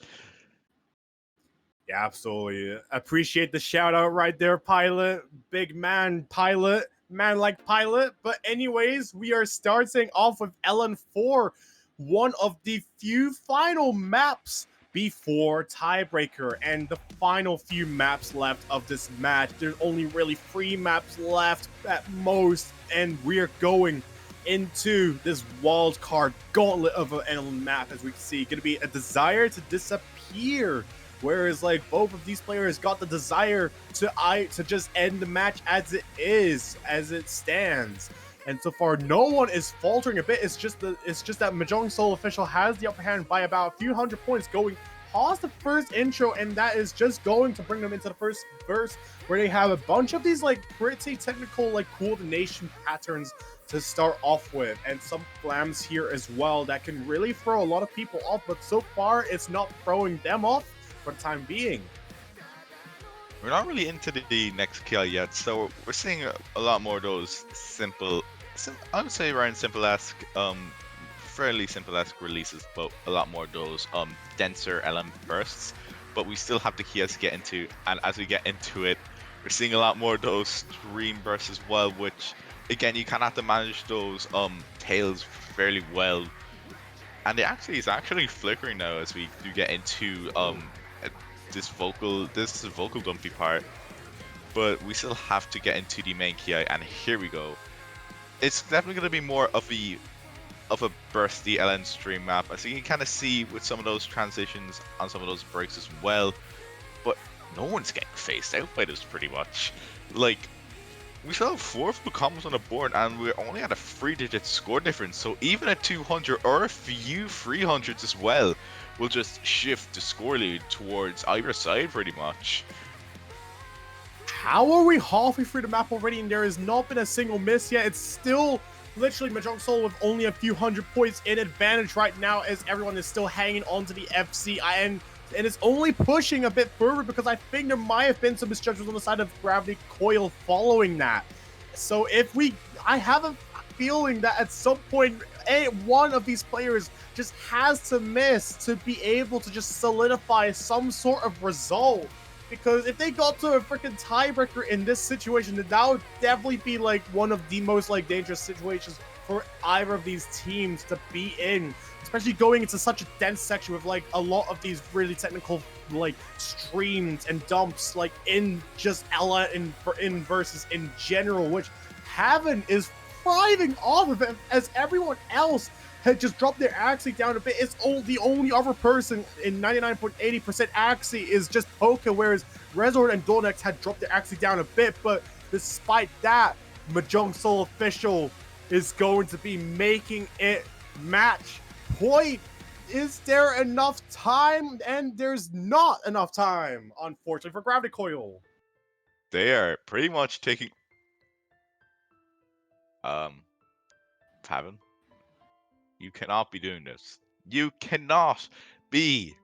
Yeah, absolutely. Appreciate the shout out right there, Pilot. Big man, Pilot. Man like Pilot. But anyways, we are starting off with LN4, one of the few final maps before tiebreaker, and the final few maps left of this match. There's only really 3 maps left at most, and we're going into this wild card gauntlet of an LN map, as we can see. Gonna be a desire to disappear. Whereas, like, both of these players got the desire to just end the match as it is, as it stands. And so far, no one is faltering a bit. It's just that Mahjong Soul Official has the upper hand by about a few hundred points, going past the first intro, and that is just going to bring them into the first verse, where they have a bunch of these, like, pretty technical, like, coordination patterns to start off with, and some flams here as well that can really throw a lot of people off. But so far, it's not throwing them off for the time being. We're not really into the next kill yet, so we're seeing a lot more of those I would say around simple-esque, fairly simple-esque releases, but a lot more of those denser LM bursts. But we still have the keys to get into, and as we get into it, we're seeing a lot more of those stream bursts as well, which again, you kind of have to manage those tails fairly well. And it's actually flickering now as we do get into this vocal dumpy part, but we still have to get into the main key, and here we go. It's definitely going to be more of a bursty LN stream map, as you can kind of see with some of those transitions on some of those breaks as well. But no one's getting phased out by this pretty much. Like, we still have 4 full combos on the board, and we're only at a 3-digit score difference. So even at 200 or a few 300s as well, will just shift the score lead towards either side pretty much. How are we halfway through the map already and there has not been a single miss yet? It's still literally Mahjong Soul with only a few hundred points in advantage right now, as everyone is still hanging on to the FC, and it's only pushing a bit further because I think there might have been some misjudgments on the side of Gravity Coil following that. So I have a feeling that at some point, one of these players just has to miss to be able to just solidify some sort of result. Because if they got to a freaking tiebreaker in this situation, then that would definitely be like one of the most like dangerous situations for either of these teams to be in, especially going into such a dense section with like a lot of these really technical like streams and dumps like in just Ella in versus in general, which Haven is thriving off of it, as everyone else had just dropped their Axie down a bit. It's the only other person in 99.80% Axie is just Poke, whereas Resort and Dornex had dropped their Axie down a bit. But despite that, Mahjong Soul Official is going to be making it match point. Is there enough time? And there's not enough time, unfortunately, for Gravity Coil. They are pretty much taking. Tavin, you cannot be doing this. You cannot be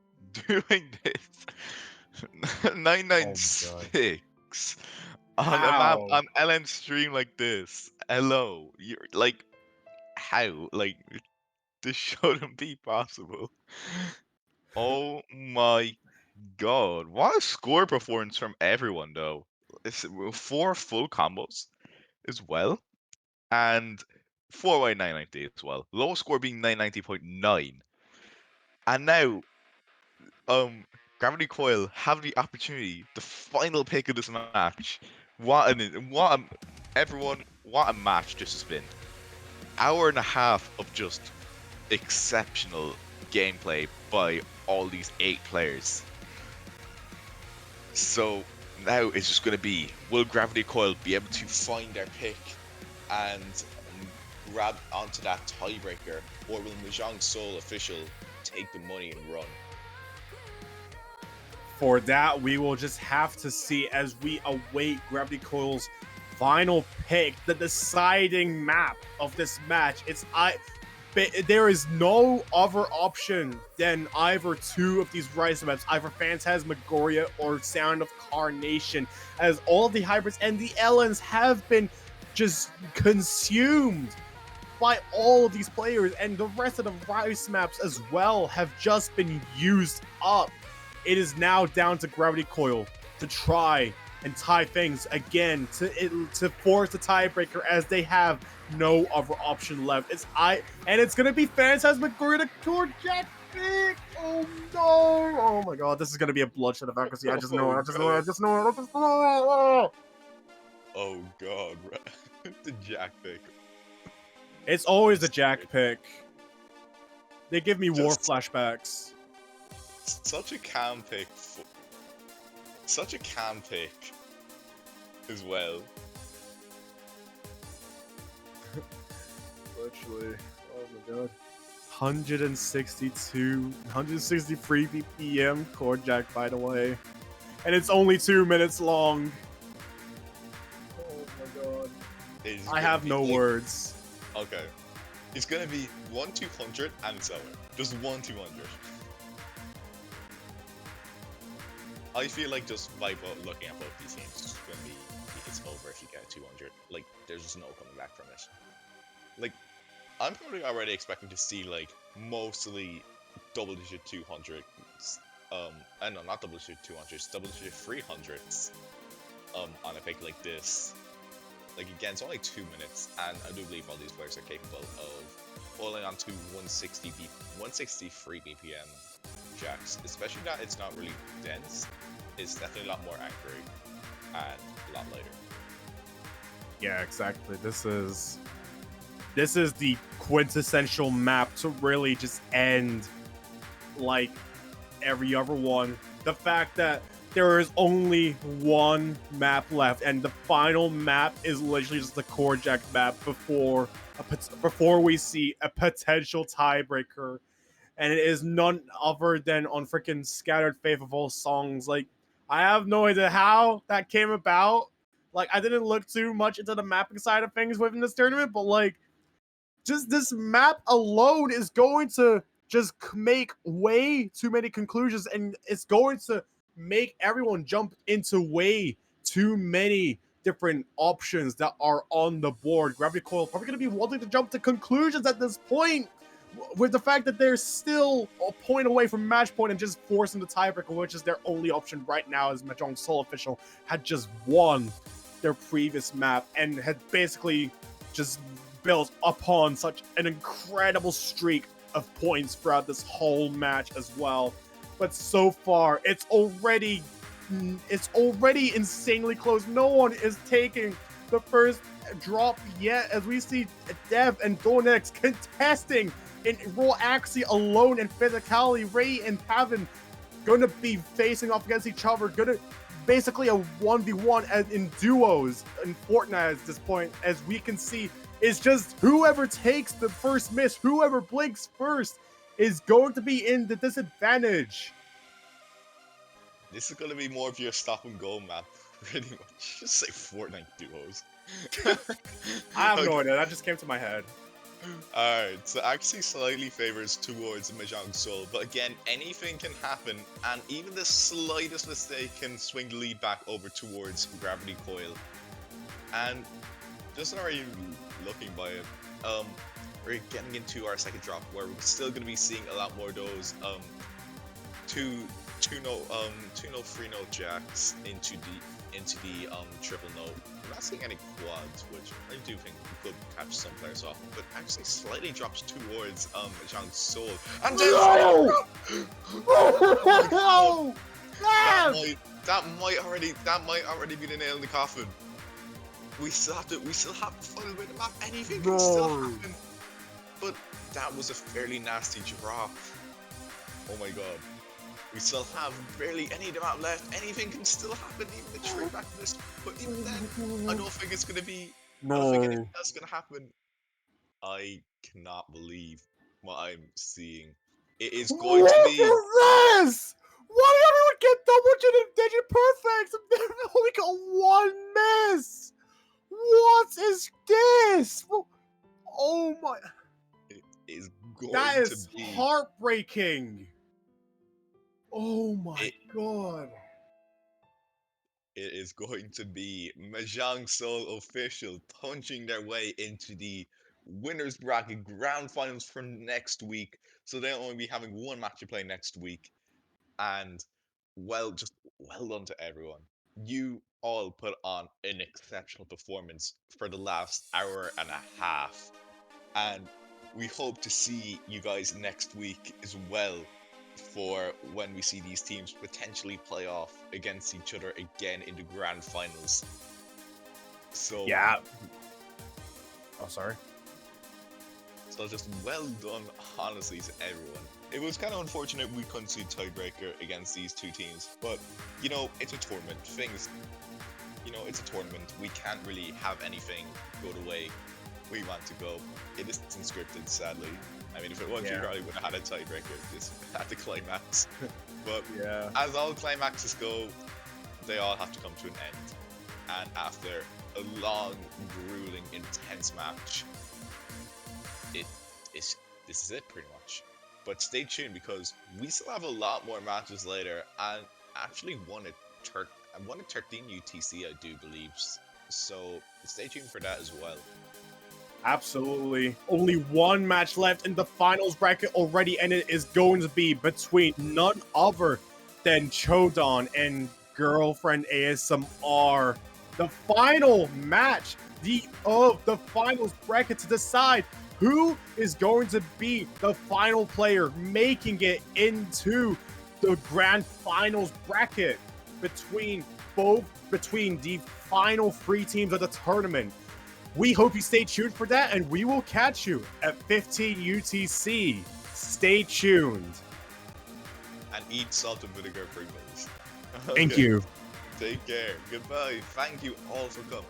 doing this. Oh my god. 996 on a map How? on LN stream like this. Hello, you're like, how? Like, this shouldn't be possible. Oh my god, what a score performance from everyone though. It's 4 full combos as well, and 4 by 990 as well. Low score being 990.9. And now, Gravity Coil have the opportunity, the final pick of this match. Everyone, what a match this has been. Hour and a half of just exceptional gameplay by all these 8 players. So now it's just going to be, will Gravity Coil be able to find their pick and grab onto that tiebreaker, or will Mahjong Soul Official take the money and run? For that, we will just have to see as we await Gravity Coil's final pick, the deciding map of this match. There is no other option than either two of these Rise maps, either Phantasmagoria or Sound of Carnation, as all of the hybrids and the Ellens have been just consumed by all of these players, and the rest of the Rise maps as well have just been used up. It is now down to Gravity Coil to try and tie things again, to force the tiebreaker, as they have no other option left. It's gonna be Phantasmagoria to Jack Big. Oh no! Oh my god, this is gonna be a bloodshed of accuracy. I just know it. I just know it. Oh god, the Jack pick. It's always the Jack pick. They give me war flashbacks. Such a calm pick. Such a calm pick as well. Literally. Oh my god. 163 BPM core jack, by the way. And it's only 2 minutes long. Oh my god. I have no words. Okay. It's gonna be 1-200 and it's over. Just 1-200. I feel like just by looking at both these games, it's gonna be, it's over if you get 200. Like, there's just no coming back from it. Like, I'm probably already expecting to see like mostly double-digit 200s. No, not double-digit 200s, double-digit 300s. On a pick like this. Like, again, it's only 2 minutes, and I do believe all these players are capable of falling onto 163 BPM jacks, especially that it's not really dense. It's definitely a lot more accurate and a lot lighter. Yeah, exactly. This is the quintessential map to really just end like every other one. The fact that there is only one map left, and the final map is literally just the core jack map before we see a potential tiebreaker, and it is none other than on freaking Scattered Faith of All Songs. Like, I have no idea how that came about. Like, I didn't look too much into the mapping side of things within this tournament, but like, just this map alone is going to just make way too many conclusions, and it's going to make everyone jump into way too many different options that are on the board. Gravity Coil probably going to be wanting to jump to conclusions at this point, with the fact that they're still a point away from match point and just forcing the tiebreaker, which is their only option right now, as Mahjong Soul Official had just won their previous map and had basically just built upon such an incredible streak of points throughout this whole match as well. But so far, it's already insanely close. No one is taking the first drop yet, as we see Dev and Donex contesting in Raw Axie alone and physicality. Ray and Tavin gonna be facing off against each other, gonna basically a 1v1 in duos in Fortnite at this point, as we can see It's just whoever takes the first miss, whoever blinks first, is going to be in the disadvantage. This is gonna be more of your stop and go map, pretty much. Just say Fortnite duos. I have no Okay. idea. That just came to my head. Alright, so actually slightly favors towards Mahjong Soul, but again, anything can happen, and even the slightest mistake can swing the lead back over towards Gravity Coil. And just already looking by it, we're getting into our second drop, where we're still gonna be seeing a lot more of those two note 3 note jacks into the triple note. We're not seeing any quads, which I do think we could catch some players off, but actually slightly drops towards Mahjong Soul. And then No! that might already be the nail in the coffin. We still have to find with the map. Anything can still happen. But that was a fairly nasty drop. Oh my god. We still have barely any of the map left. Anything can still happen, even the trade back to this. But even then, I don't think it's gonna be. I don't think anything else is gonna happen. I cannot believe what I'm seeing. It is going to be. What is this? Why did everyone get double-digit perfects? They've only got one miss. What is this? Oh my! It is going That is to be heartbreaking. Oh my god! It is going to be Mahjong Soul official punching their way into the winners bracket grand finals for next week. So they'll only be having one match to play next week. And well done to everyone. You all put on an exceptional performance for the last hour and a half. And we hope to see you guys next week as well, for when we see these teams potentially play off against each other again in the grand finals. So yeah. Oh, sorry. So just well done, honestly, to everyone. It was kind of unfortunate we couldn't see tiebreaker against these two teams, but you know, it's a tournament. It's a tournament. We can't really have anything go the way we want to go. It isn't scripted, sadly. I mean, if it was, you probably would have had a tiebreaker at the climax. But yeah, as all climaxes go, they all have to come to an end. And after a long, grueling, intense match, this is it pretty much. But stay tuned, because we still have a lot more matches later, and actually won a 13 UTC, I do believe. So stay tuned for that as well. absolutely. Only one match left in the finals bracket already, and it is going to be between none other than Chodon and Girlfriend ASMR. The final match of the finals bracket to decide who is going to be the final player making it into the grand finals bracket between the final 3 teams of the tournament. We hope you stay tuned for that, and we will catch you at 15 UTC. Stay tuned. And eat salt and vinegar Pringles. Thank you. Take care. Goodbye. Thank you all for coming.